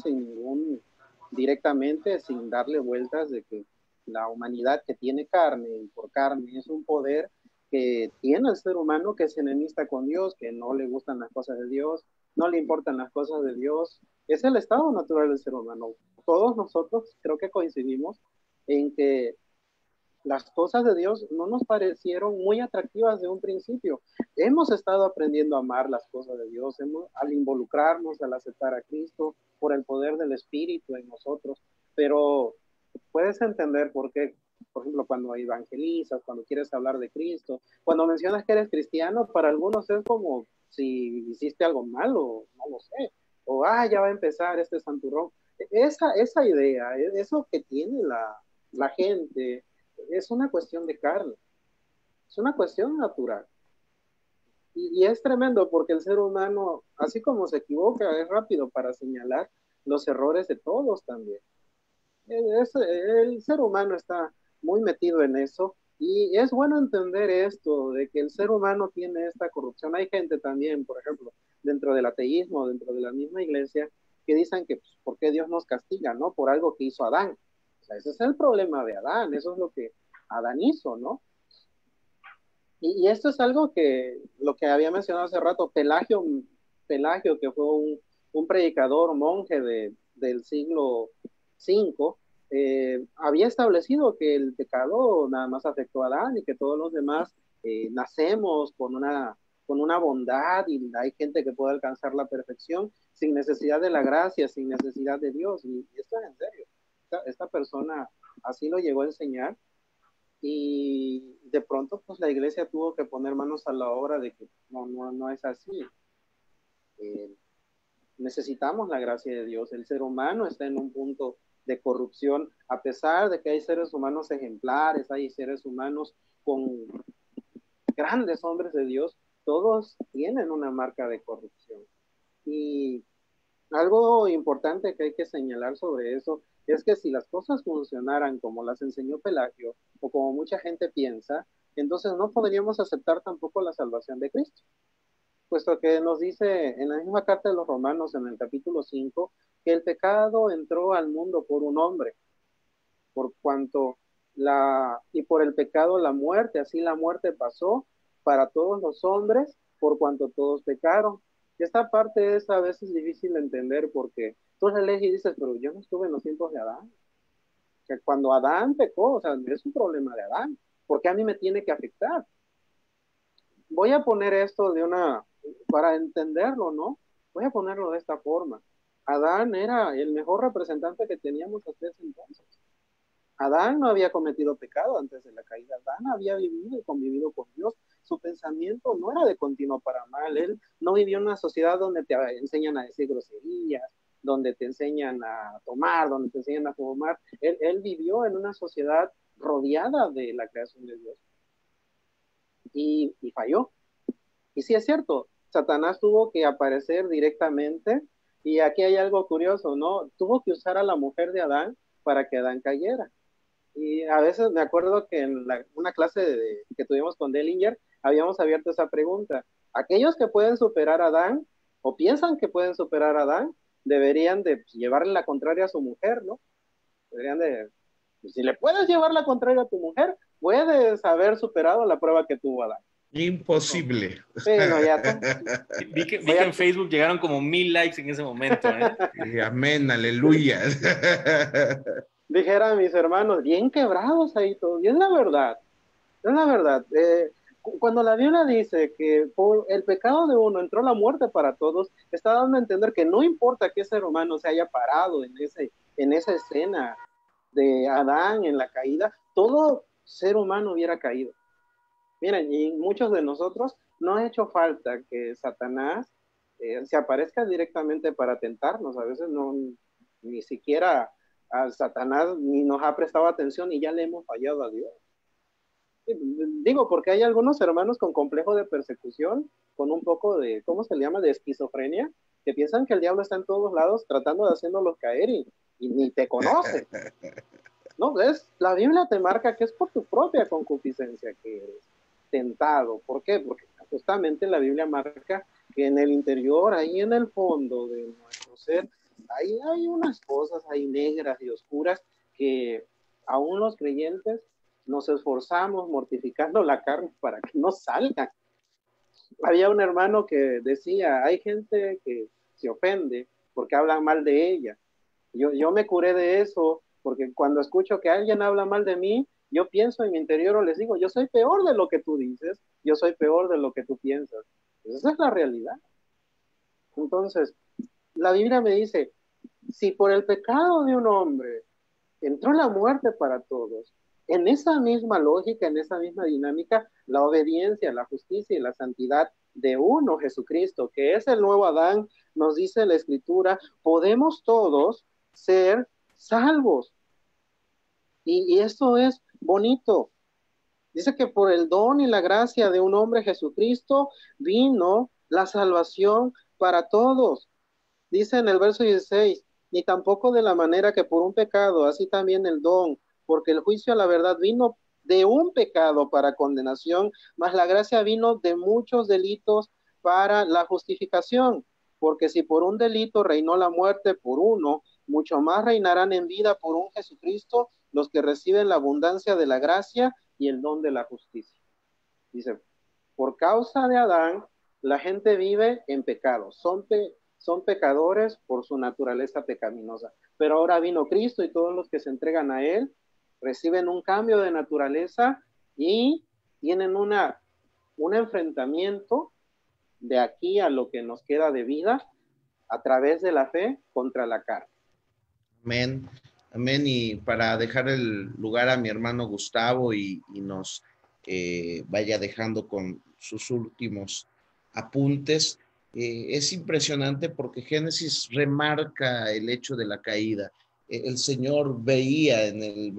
C: directamente, sin darle vueltas, de que la humanidad que tiene carne y por carne es un poder que tiene el ser humano, que es enemista con Dios, que no le gustan las cosas de Dios, no le importan las cosas de Dios. Es el estado natural del ser humano. Todos nosotros creo que coincidimos en que las cosas de Dios no nos parecieron muy atractivas de un principio. Hemos estado aprendiendo a amar las cosas de Dios, al involucrarnos, al aceptar a Cristo por el poder del Espíritu en nosotros, pero puedes entender por qué, por ejemplo, cuando evangelizas, cuando quieres hablar de Cristo, cuando mencionas que eres cristiano, para algunos es como si hiciste algo malo, no lo sé, o ya va a empezar este santurrón. Esa idea, eso que tiene la gente, es una cuestión de carne, es una cuestión natural. Y es tremendo porque el ser humano, así como se equivoca, es rápido para señalar los errores de todos también. El ser humano está muy metido en eso y es bueno entender esto, de que el ser humano tiene esta corrupción. Hay gente también, por ejemplo, dentro del ateísmo, dentro de la misma iglesia, que dicen que pues, ¿por qué Dios nos castiga? ¿No? Por algo que hizo Adán. O sea, ese es el problema de Adán, eso es lo que Adán hizo, ¿no? Y esto es algo que, lo que había mencionado hace rato, Pelagio que fue un predicador, monje del siglo V, había establecido que el pecado nada más afectó a Adán y que todos los demás nacemos con una bondad y hay gente que puede alcanzar la perfección sin necesidad de la gracia, sin necesidad de Dios. Y esto es en serio. Esta persona así lo llegó a enseñar. Y de pronto, pues la iglesia tuvo que poner manos a la obra de que no es así. Necesitamos la gracia de Dios. El ser humano está en un punto de corrupción, a pesar de que hay seres humanos ejemplares, hay seres humanos con grandes hombres de Dios, todos tienen una marca de corrupción. Y algo importante que hay que señalar sobre eso es que si las cosas funcionaran como las enseñó Pelagio o como mucha gente piensa, entonces no podríamos aceptar tampoco la salvación de Cristo, puesto que nos dice en la misma carta de los Romanos en el capítulo 5 que el pecado entró al mundo por un hombre, por cuanto y por el pecado la muerte, así la muerte pasó para todos los hombres por cuanto todos pecaron. Esta parte es a veces difícil de entender porque tú la lees y dices, pero yo no estuve en los tiempos de Adán. Que cuando Adán pecó, o sea, es un problema de Adán. ¿Por qué a mí me tiene que afectar? Voy a poner esto para entenderlo, ¿no? Voy a ponerlo de esta forma. Adán era el mejor representante que teníamos hasta ese entonces. Adán no había cometido pecado antes de la caída. Adán había vivido y convivido con Dios. Su pensamiento no era de continuo para mal. Él no vivió en una sociedad donde te enseñan a decir groserías, donde te enseñan a tomar, donde te enseñan a fumar. Él vivió en una sociedad rodeada de la creación de Dios. Y falló. Y sí es cierto, Satanás tuvo que aparecer directamente. Y aquí hay algo curioso, ¿no? Tuvo que usar a la mujer de Adán para que Adán cayera. Y a veces me acuerdo que en una clase que tuvimos con Dellinger, habíamos abierto esa pregunta. Aquellos que pueden superar a Adán, o piensan que pueden superar a Adán, deberían de llevarle la contraria a su mujer, ¿no? Deberían de, si le puedes llevar la contraria a tu mujer, puedes haber superado la prueba que tuvo Adán.
A: Imposible.
C: Sí, no, ya está.
B: Vi que en Facebook llegaron como 1000 likes en ese momento, ¿eh?
A: Amén, aleluya.
C: Dijeran mis hermanos, bien quebrados ahí todos. Y es la verdad, es la verdad. Cuando la Biblia dice que por el pecado de uno entró la muerte para todos, está dando a entender que no importa qué ser humano se haya parado en esa escena de Adán en la caída, todo ser humano hubiera caído. Miren, y muchos de nosotros no ha hecho falta que Satanás se aparezca directamente para tentarnos. A veces ni siquiera a Satanás ni nos ha prestado atención y ya le hemos fallado a Dios. Digo, porque hay algunos hermanos con complejo de persecución, con un poco de, ¿cómo se le llama?, de esquizofrenia, que piensan que el diablo está en todos lados tratando de haciéndolos caer y ni te conoce. No, la Biblia te marca que es por tu propia concupiscencia que eres tentado. ¿Por qué? Porque justamente la Biblia marca que en el interior, ahí en el fondo de nuestro ser, hay unas cosas ahí negras y oscuras que aún los creyentes nos esforzamos mortificando la carne para que no salgan. Había un hermano que decía, hay gente que se ofende porque hablan mal de ella. Yo me curé de eso porque cuando escucho que alguien habla mal de mí, yo pienso en mi interior o les digo, yo soy peor de lo que tú dices, yo soy peor de lo que tú piensas. Pues esa es la realidad. Entonces, la Biblia me dice, si por el pecado de un hombre entró la muerte para todos, en esa misma lógica, en esa misma dinámica, la obediencia, la justicia y la santidad de uno, Jesucristo, que es el nuevo Adán, nos dice la Escritura, podemos todos ser salvos. Y esto es bonito. Dice que por el don y la gracia de un hombre, Jesucristo, vino la salvación para todos. Dice en el verso 16, ni tampoco de la manera que por un pecado, así también el don, porque el juicio a la verdad vino de un pecado para condenación, mas la gracia vino de muchos delitos para la justificación, porque si por un delito reinó la muerte por uno, mucho más reinarán en vida por un Jesucristo los que reciben la abundancia de la gracia y el don de la justicia. Dice, por causa de Adán, la gente vive en pecado, son pecadores por su naturaleza pecaminosa. Pero ahora vino Cristo y todos los que se entregan a Él reciben un cambio de naturaleza y tienen un enfrentamiento de aquí a lo que nos queda de vida a través de la fe contra la carne.
A: Amén, amén. Y para dejar el lugar a mi hermano Gustavo y nos vaya dejando con sus últimos apuntes, es impresionante porque Génesis remarca el hecho de la caída. El Señor veía en el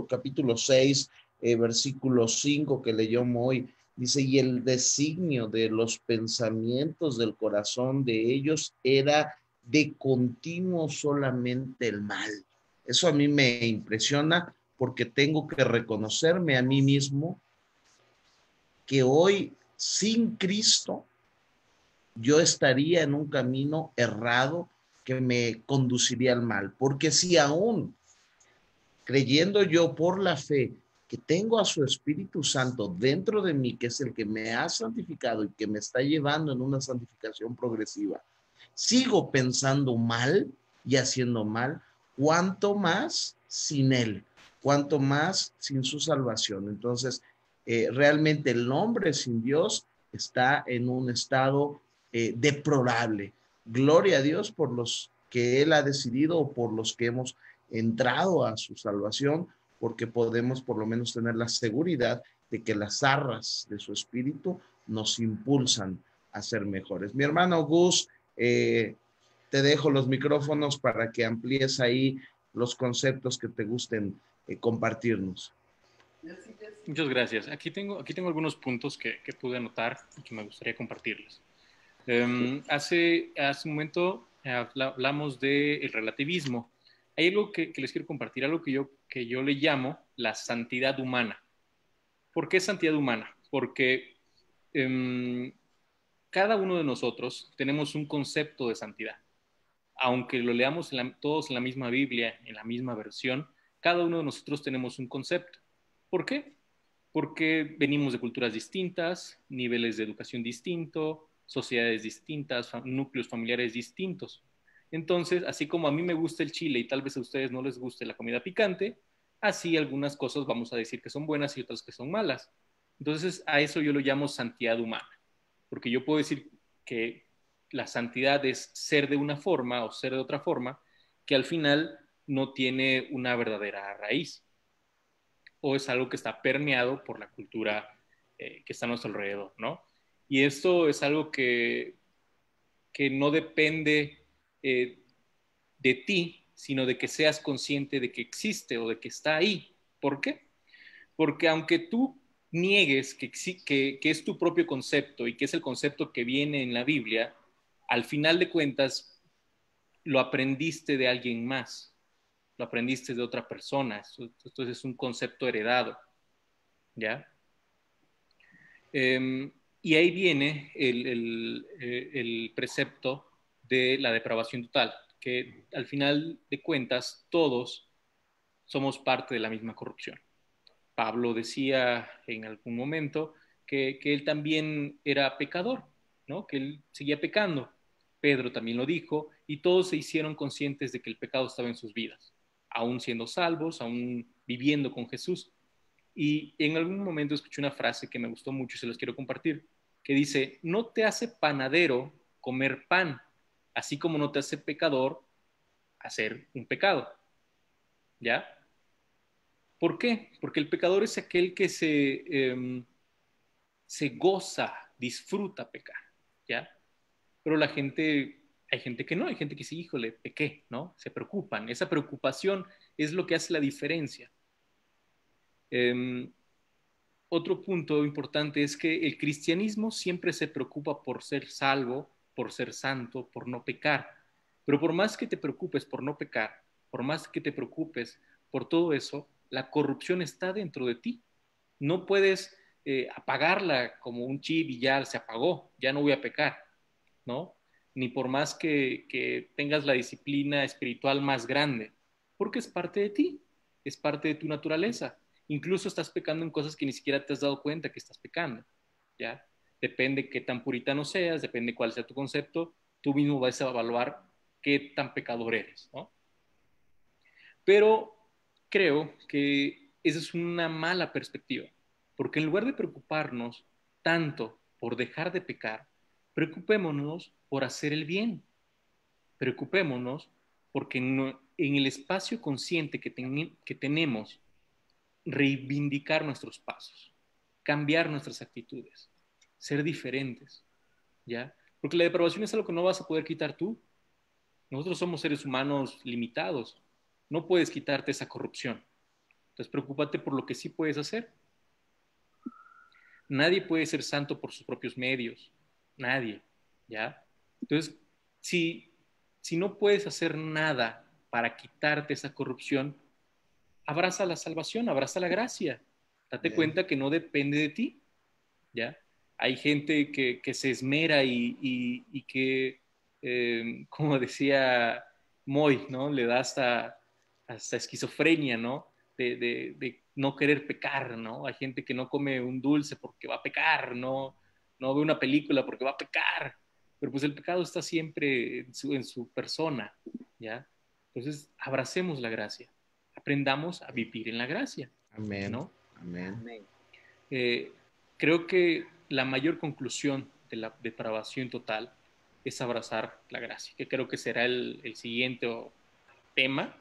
A: capítulo 6, versículo 5 que leyó Moy, dice, y el designio de los pensamientos del corazón de ellos era de continuo solamente el mal. Eso a mí me impresiona porque tengo que reconocerme a mí mismo que hoy sin Cristo yo estaría en un camino errado que me conduciría al mal. Porque si aún creyendo yo por la fe que tengo a su Espíritu Santo dentro de mí, que es el que me ha santificado y que me está llevando en una santificación progresiva, sigo pensando mal y haciendo mal, cuanto más sin Él, cuanto más sin su salvación. Entonces, realmente el hombre sin Dios está en un estado deplorable. Gloria a Dios por los que Él ha decidido o por los que hemos entrado a su salvación, porque podemos por lo menos tener la seguridad de que las arras de su espíritu nos impulsan a ser mejores. Mi hermano Gus, te dejo los micrófonos para que amplíes ahí los conceptos que te gusten compartirnos.
B: Muchas gracias. Aquí tengo algunos puntos que pude anotar y que me gustaría compartirles. Hace un momento hablamos del relativismo. Hay algo que les quiero compartir, algo que yo le llamo la santidad humana. ¿Por qué santidad humana? Porque cada uno de nosotros tenemos un concepto de santidad. Aunque lo leamos todos en la misma Biblia, en la misma versión, cada uno de nosotros tenemos un concepto. ¿Por qué? Porque venimos de culturas distintas, niveles de educación distintos, sociedades distintas, núcleos familiares distintos. Entonces, así como a mí me gusta el chile y tal vez a ustedes no les guste la comida picante, así algunas cosas vamos a decir que son buenas y otras que son malas. Entonces, a eso yo lo llamo santidad humana, porque yo puedo decir que la santidad es ser de una forma o ser de otra forma que al final no tiene una verdadera raíz o es algo que está permeado por la cultura que está a nuestro alrededor, ¿no? Y esto es algo que no depende de ti, sino de que seas consciente de que existe o de que está ahí. ¿Por qué? Porque aunque tú niegues que es tu propio concepto y que es el concepto que viene en la Biblia, al final de cuentas lo aprendiste de alguien más, lo aprendiste de otra persona. Entonces es un concepto heredado, ¿ya? Y ahí viene el precepto de la depravación total, que al final de cuentas todos somos parte de la misma corrupción. Pablo decía en algún momento que él también era pecador, ¿no? Que él seguía pecando. Pedro también lo dijo, y todos se hicieron conscientes de que el pecado estaba en sus vidas, aún siendo salvos, aún viviendo con Jesús. Y en algún momento escuché una frase que me gustó mucho y se los quiero compartir, que dice: no te hace panadero comer pan, así como no te hace pecador hacer un pecado, ¿ya? ¿Por qué? Porque el pecador es aquel que se goza, disfruta pecar, ¿ya? Pero hay gente que no, hay gente que sí, híjole, pequé, ¿no? Se preocupan. Esa preocupación es lo que hace la diferencia. Otro punto importante es que el cristianismo siempre se preocupa por ser salvo, por ser santo, por no pecar. Pero por más que te preocupes por no pecar, por más que te preocupes por todo eso, la corrupción está dentro de ti. No puedes apagarla como un chip y ya se apagó, ya no voy a pecar, ¿no? Ni por más que tengas la disciplina espiritual más grande, porque es parte de ti, es parte de tu naturaleza. Incluso estás pecando en cosas que ni siquiera te has dado cuenta que estás pecando, ¿ya? Depende qué tan puritano seas, depende cuál sea tu concepto, tú mismo vas a evaluar qué tan pecador eres, ¿no? Pero creo que esa es una mala perspectiva, porque en lugar de preocuparnos tanto por dejar de pecar, preocupémonos por hacer el bien, preocupémonos porque en el espacio consciente que tenemos, reivindicar nuestros pasos, cambiar nuestras actitudes, ser diferentes, ¿ya? Porque la depravación es algo que no vas a poder quitar tú. Nosotros somos seres humanos limitados. No puedes quitarte esa corrupción. Entonces, preocúpate por lo que sí puedes hacer. Nadie puede ser santo por sus propios medios. Nadie, ¿ya? Entonces, si, si no puedes hacer nada para quitarte esa corrupción, abraza la salvación, abraza la gracia. Date
A: Bien.
B: cuenta que no depende de ti, ¿ya? Hay gente que se esmera y que, como decía Moy, ¿no? Le da hasta esquizofrenia, ¿no? De no querer pecar, ¿no? Hay gente que no come un dulce porque va a pecar, no ve una película porque va a pecar, pero pues el pecado está siempre en su persona, ¿ya? Entonces, abracemos la gracia, aprendamos a vivir en la gracia,
A: Amén.
B: ¿no?
A: Amén.
C: Amén.
B: Eh, Creo que la mayor conclusión de la depravación total es abrazar la gracia, que creo que será el siguiente tema.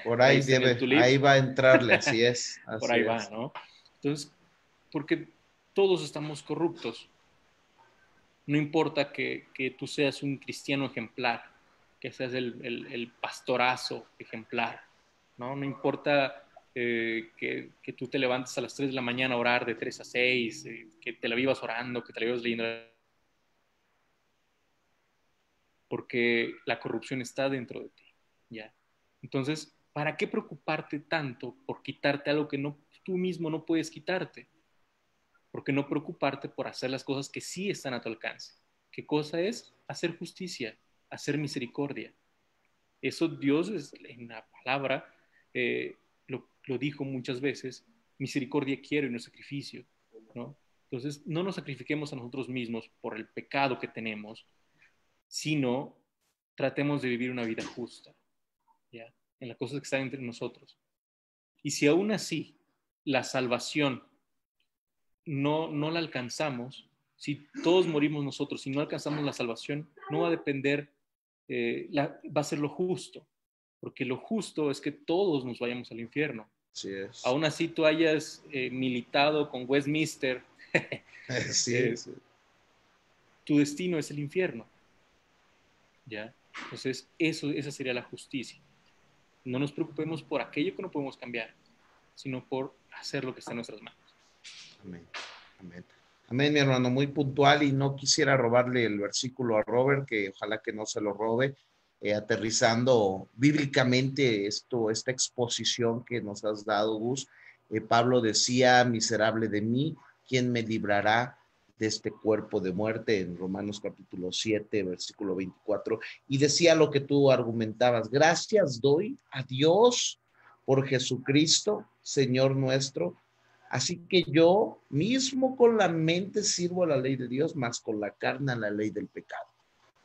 A: Por
B: Por ahí
A: ahí
B: está en el
A: debe,
B: tulip,
A: ahí va a entrarle, así es,
B: por
A: así
B: ahí va,
A: es.
B: ¿no? Entonces, porque todos estamos corruptos. No importa que tú seas un cristiano ejemplar, que seas el pastorazo ejemplar, ¿no? No importa que tú te levantes a las 3 de la mañana a orar de 3 a 6, que te la vivas orando, que te la vivas leyendo, porque la corrupción está dentro de ti, ¿ya? Entonces, ¿para qué preocuparte tanto por quitarte algo que tú mismo no puedes quitarte? ¿Por qué no preocuparte por hacer las cosas que sí están a tu alcance? ¿Qué cosa es? Hacer justicia, hacer misericordia. Eso Dios en la palabra lo dijo muchas veces: misericordia quiero y no sacrificio, ¿no? Entonces, no nos sacrifiquemos a nosotros mismos por el pecado que tenemos, sino tratemos de vivir una vida justa, ¿ya? En las cosas que están entre nosotros. Y si aún así la salvación no la alcanzamos, si todos morimos nosotros y no alcanzamos la salvación, no va a depender, va a ser lo justo, porque lo justo es que todos nos vayamos al infierno.
A: Así es.
B: Aún así tú hayas militado con Westminster,
A: Sí.
B: tu destino es el infierno, ¿ya? Entonces esa sería la justicia. No nos preocupemos por aquello que no podemos cambiar, sino por hacer lo que está en nuestras manos.
A: Amén. Amén. Amén, mi hermano, muy puntual, y no quisiera robarle el versículo a Robert, que ojalá que no se lo robe, aterrizando bíblicamente esta exposición que nos has dado, Gus. Pablo decía, miserable de mí, ¿quién me librará de este cuerpo de muerte? En Romanos capítulo 7, versículo 24, y decía lo que tú argumentabas: gracias doy a Dios por Jesucristo, Señor nuestro. Así que yo mismo con la mente sirvo a la ley de Dios, más con la carne a la ley del pecado.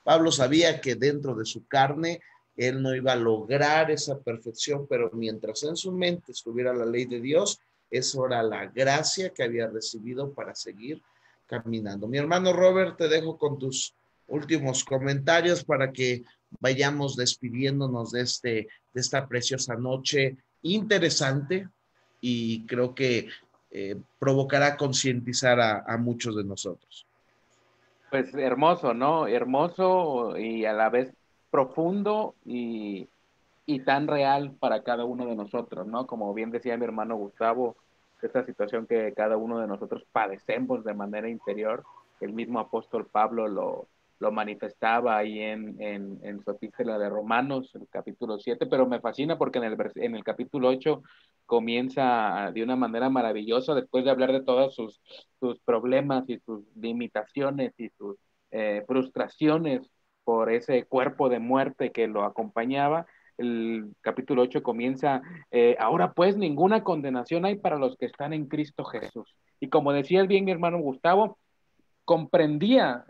A: Pablo sabía que dentro de su carne él no iba a lograr esa perfección, pero mientras en su mente estuviera la ley de Dios, eso era la gracia que había recibido para seguir caminando. Mi hermano Robert, te dejo con tus últimos comentarios para que vayamos despidiéndonos de esta preciosa noche interesante, y creo que provocará concientizar a muchos de nosotros.
D: Pues hermoso, ¿no? Hermoso y a la vez profundo y tan real para cada uno de nosotros, ¿no? Como bien decía mi hermano Gustavo, esta situación que cada uno de nosotros padecemos de manera interior, el mismo apóstol Pablo lo manifestaba ahí en su epístola de Romanos, el capítulo 7, pero me fascina porque en el capítulo 8 comienza de una manera maravillosa, después de hablar de todos sus problemas y sus limitaciones y sus frustraciones por ese cuerpo de muerte que lo acompañaba. El capítulo 8 comienza, ahora pues ninguna condenación hay para los que están en Cristo Jesús. Y como decía bien mi hermano Gustavo, comprendía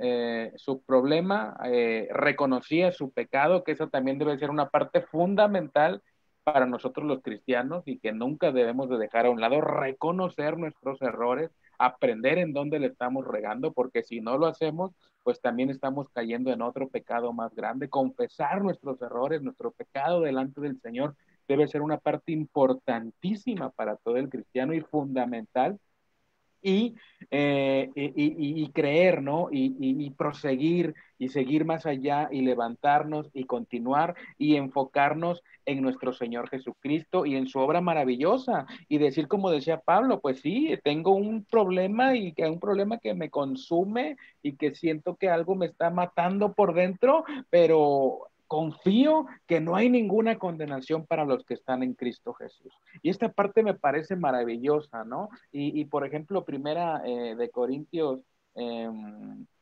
D: su problema, reconocía su pecado, que eso también debe ser una parte fundamental para nosotros los cristianos y que nunca debemos de dejar a un lado, reconocer nuestros errores, aprender en dónde le estamos regando, porque si no lo hacemos, pues también estamos cayendo en otro pecado más grande. Confesar nuestros errores, nuestro pecado delante del Señor debe ser una parte importantísima para todo el cristiano y fundamental y, y creer, ¿no? Y proseguir y seguir más allá y levantarnos y continuar y enfocarnos en nuestro Señor Jesucristo y en su obra maravillosa y decir como decía Pablo, pues sí, tengo un problema y que un problema que me consume y que siento que algo me está matando por dentro, pero confío que no hay ninguna condenación para los que están en Cristo Jesús. Y esta parte me parece maravillosa, ¿no? Por ejemplo, primera de Corintios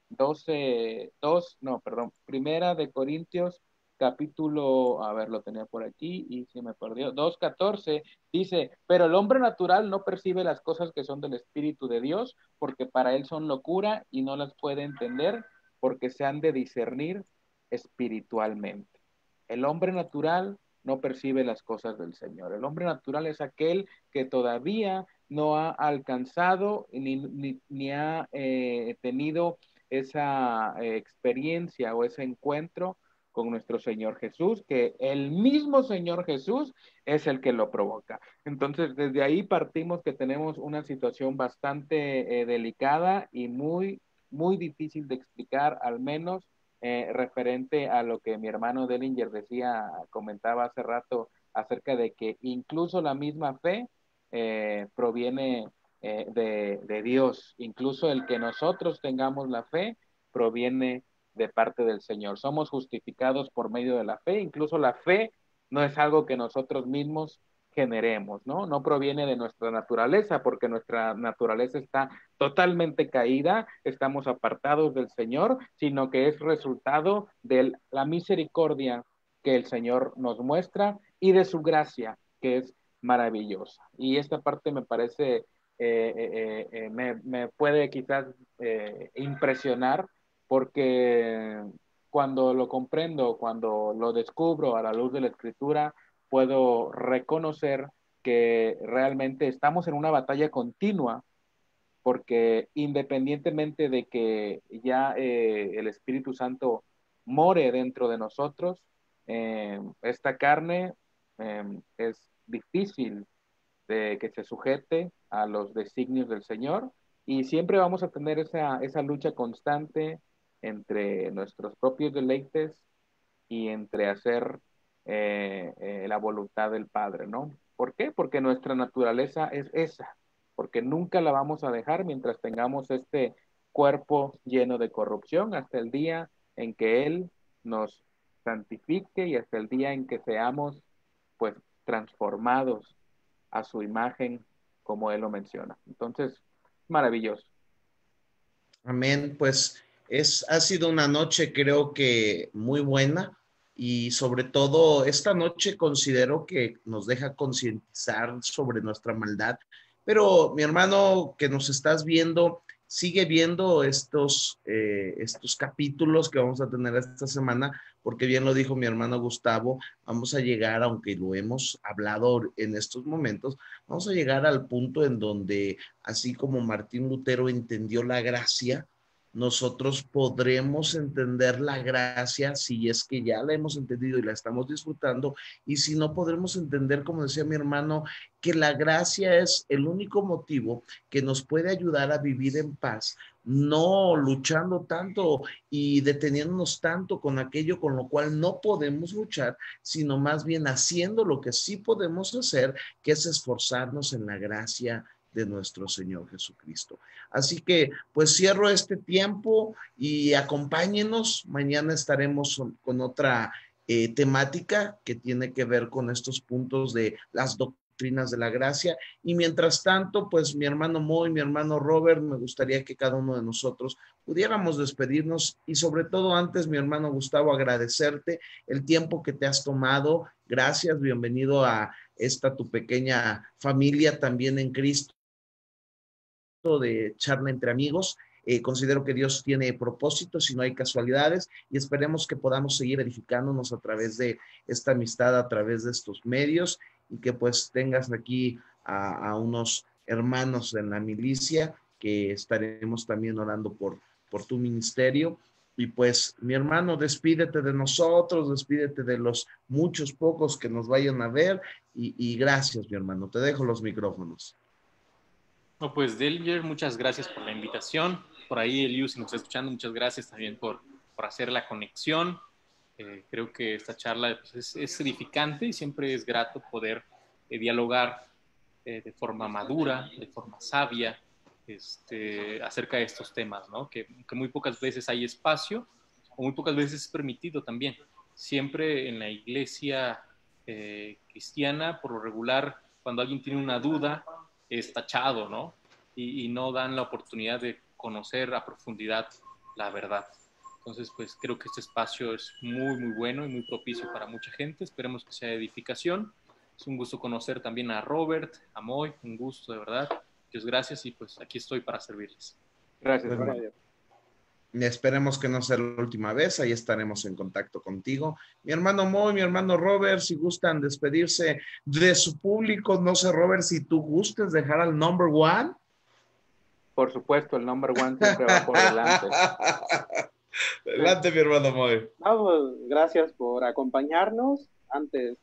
D: 12, 2, no, perdón, primera de Corintios capítulo, a ver, lo tenía por aquí y se me perdió, 2:14, dice, pero el hombre natural no percibe las cosas que son del Espíritu de Dios, porque para él son locura y no las puede entender, porque se han de discernir espiritualmente. El hombre natural no percibe las cosas del Señor. El hombre natural es aquel que todavía no ha alcanzado ni ha tenido esa experiencia o ese encuentro con nuestro Señor Jesús, que el mismo Señor Jesús es el que lo provoca. Entonces, desde ahí partimos que tenemos una situación bastante delicada y muy difícil de explicar, al menos referente a lo que mi hermano Dellinger decía, comentaba hace rato acerca de que incluso la misma fe proviene de Dios. Incluso el que nosotros tengamos la fe proviene de parte del Señor. Somos justificados por medio de la fe. Incluso la fe no es algo que nosotros mismos generemos, ¿no? No proviene de nuestra naturaleza, porque nuestra naturaleza está totalmente caída, estamos apartados del Señor, sino que es resultado de la misericordia que el Señor nos muestra y de su gracia, que es maravillosa. Y esta parte me parece, me puede quizás impresionar porque cuando lo comprendo, cuando lo descubro a la luz de la Escritura, puedo reconocer que realmente estamos en una batalla continua porque independientemente de que ya el Espíritu Santo more dentro de nosotros, esta carne es difícil de que se sujete a los designios del Señor y siempre vamos a tener esa lucha constante entre nuestros propios deleites y entre hacer la voluntad del Padre, ¿no? ¿Por qué? Porque nuestra naturaleza es esa, porque nunca la vamos a dejar mientras tengamos este cuerpo lleno de corrupción, hasta el día en que Él nos santifique y hasta el día en que seamos pues transformados a su imagen, como Él lo menciona. Entonces, maravilloso.
A: Amén, pues ha sido una noche creo que muy buena y sobre todo esta noche considero que nos deja concientizar sobre nuestra maldad. Pero mi hermano que nos estás viendo, sigue viendo estos capítulos que vamos a tener esta semana, porque bien lo dijo mi hermano Gustavo, vamos a llegar, aunque lo hemos hablado en estos momentos, vamos a llegar al punto en donde así como Martín Lutero entendió la gracia, nosotros podremos entender la gracia si es que ya la hemos entendido y la estamos disfrutando, y si no, podremos entender, como decía mi hermano, que la gracia es el único motivo que nos puede ayudar a vivir en paz, no luchando tanto y deteniéndonos tanto con aquello con lo cual no podemos luchar, sino más bien haciendo lo que sí podemos hacer, que es esforzarnos en la gracia de nuestro Señor Jesucristo. Así que pues cierro este tiempo y acompáñenos. Mañana estaremos con otra temática que tiene que ver con estos puntos de las doctrinas de la gracia. Y mientras tanto, pues mi hermano Moy, mi hermano Robert, me gustaría que cada uno de nosotros pudiéramos despedirnos y sobre todo antes, mi hermano Gustavo, agradecerte el tiempo que te has tomado. Gracias, bienvenido a esta tu pequeña familia también en Cristo de charla entre amigos. Considero que Dios tiene propósitos y no hay casualidades, y esperemos que podamos seguir edificándonos a través de esta amistad, a través de estos medios, y que pues tengas aquí a unos hermanos en la milicia que estaremos también orando por tu ministerio. Y pues mi hermano, despídete de nosotros, despídete de los muchos pocos que nos vayan a ver, y gracias mi hermano, te dejo los micrófonos.
B: No, pues Delger, muchas gracias por la invitación. Por ahí Eliu, si nos está escuchando, muchas gracias también por hacer la conexión. Creo que esta charla pues, es edificante y siempre es grato poder dialogar de forma madura, de forma sabia, acerca de estos temas, ¿no? Que muy pocas veces hay espacio o muy pocas veces es permitido también. Siempre en la iglesia cristiana, por lo regular, cuando alguien tiene una duda, es tachado, ¿no? Y no dan la oportunidad de conocer a profundidad la verdad. Entonces, pues creo que este espacio es muy, muy bueno y muy propicio para mucha gente. Esperemos que sea de edificación. Es un gusto conocer también a Robert, a Moy, un gusto de verdad. Muchas gracias y pues aquí estoy para servirles.
D: Gracias.
A: Bueno, esperemos que no sea la última vez, ahí estaremos en contacto contigo. Mi hermano Moy, mi hermano Robert, si gustan despedirse de su público, no sé, Robert, si tú gustes dejar al number one.
D: Por supuesto, el number one siempre va por delante.
A: Adelante, mi hermano Moy.
C: Vamos, gracias por acompañarnos. Antes,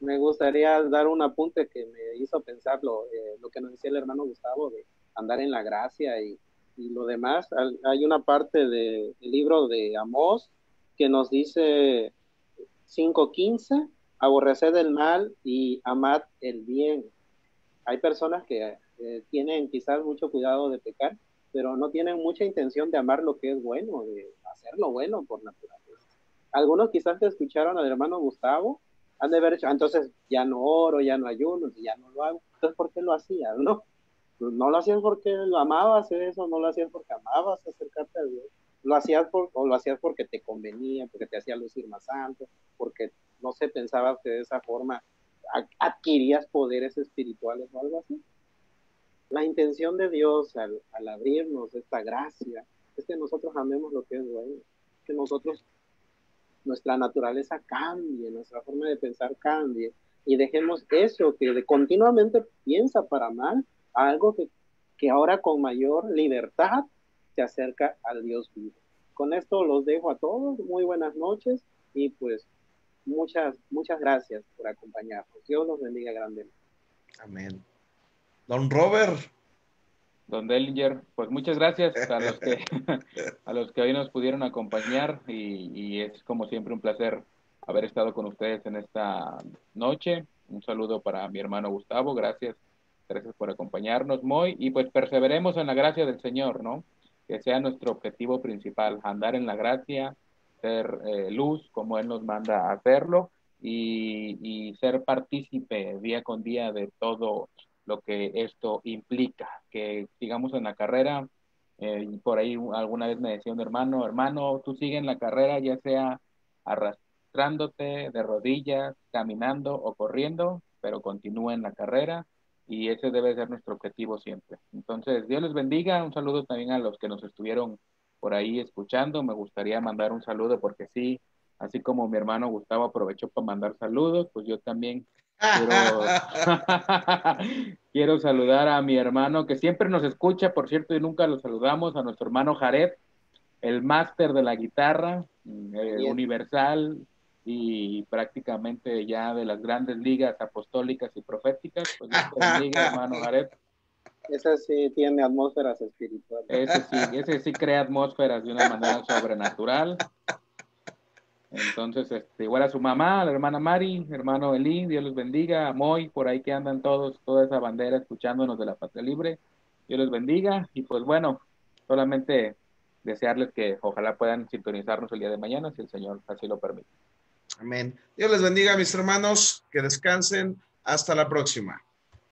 C: me gustaría dar un apunte que me hizo pensar lo que nos decía el hermano Gustavo de andar en la gracia y lo demás. Hay una parte del libro de Amós que nos dice 5:15, aborreced el mal y amad el bien. Hay personas que tienen quizás mucho cuidado de pecar, pero no tienen mucha intención de amar lo que es bueno, de hacer lo bueno por naturaleza. Algunos quizás te escucharon al hermano Gustavo, han de haber dicho, entonces ya no oro, ya no ayuno, ya no lo hago. Entonces, ¿por qué lo hacías? No lo hacías porque lo amabas eso, no lo hacías porque amabas acercarte a Dios. Lo hacías lo hacías porque te convenía, porque te hacía lucir más santo, porque, no sé, pensabas que de esa forma adquirías poderes espirituales o algo así. La intención de Dios al abrirnos esta gracia es que nosotros amemos lo que es bueno, que nosotros, nuestra naturaleza cambie, nuestra forma de pensar cambie y dejemos eso que continuamente piensa para mal a algo que ahora con mayor libertad se acerca al Dios vivo. Con esto los dejo a todos, muy buenas noches y pues muchas gracias por acompañarnos. Dios los bendiga grandemente.
A: Amén. Don Robert.
D: Don Dellinger, pues muchas gracias a los que hoy nos pudieron acompañar y es como siempre un placer haber estado con ustedes en esta noche. Un saludo para mi hermano Gustavo, gracias Gracias por acompañarnos, Moy, y pues perseveremos en la gracia del Señor, ¿no? Que sea nuestro objetivo principal, andar en la gracia, ser luz como Él nos manda a hacerlo y ser partícipe día con día de todo lo que esto implica, que sigamos en la carrera. Y por ahí alguna vez me decía un hermano, tú sigue en la carrera, ya sea arrastrándote de rodillas, caminando o corriendo, pero continúa en la carrera y ese debe ser nuestro objetivo siempre. Entonces, Dios les bendiga. Un saludo también a los que nos estuvieron por ahí escuchando. Me gustaría mandar un saludo porque sí, así como mi hermano Gustavo aprovechó para mandar saludos, pues yo también quiero, quiero saludar a mi hermano que siempre nos escucha, por cierto, y nunca lo saludamos, a nuestro hermano Jared, el máster de la guitarra, universal y prácticamente ya de las grandes ligas apostólicas y proféticas. Pues Dios te bendiga, hermano Jared.
C: Ese sí tiene atmósferas espirituales.
D: Ese sí crea atmósferas de una manera sobrenatural. Entonces, igual a su mamá, a la hermana Mari, hermano Elí, Dios los bendiga, a Moy, por ahí que andan todos, toda esa bandera escuchándonos de la Patria Libre, Dios los bendiga, y pues bueno, solamente desearles que ojalá puedan sintonizarnos el día de mañana, si el Señor así lo permite.
A: Amén. Dios les bendiga, mis hermanos, que descansen, hasta la próxima.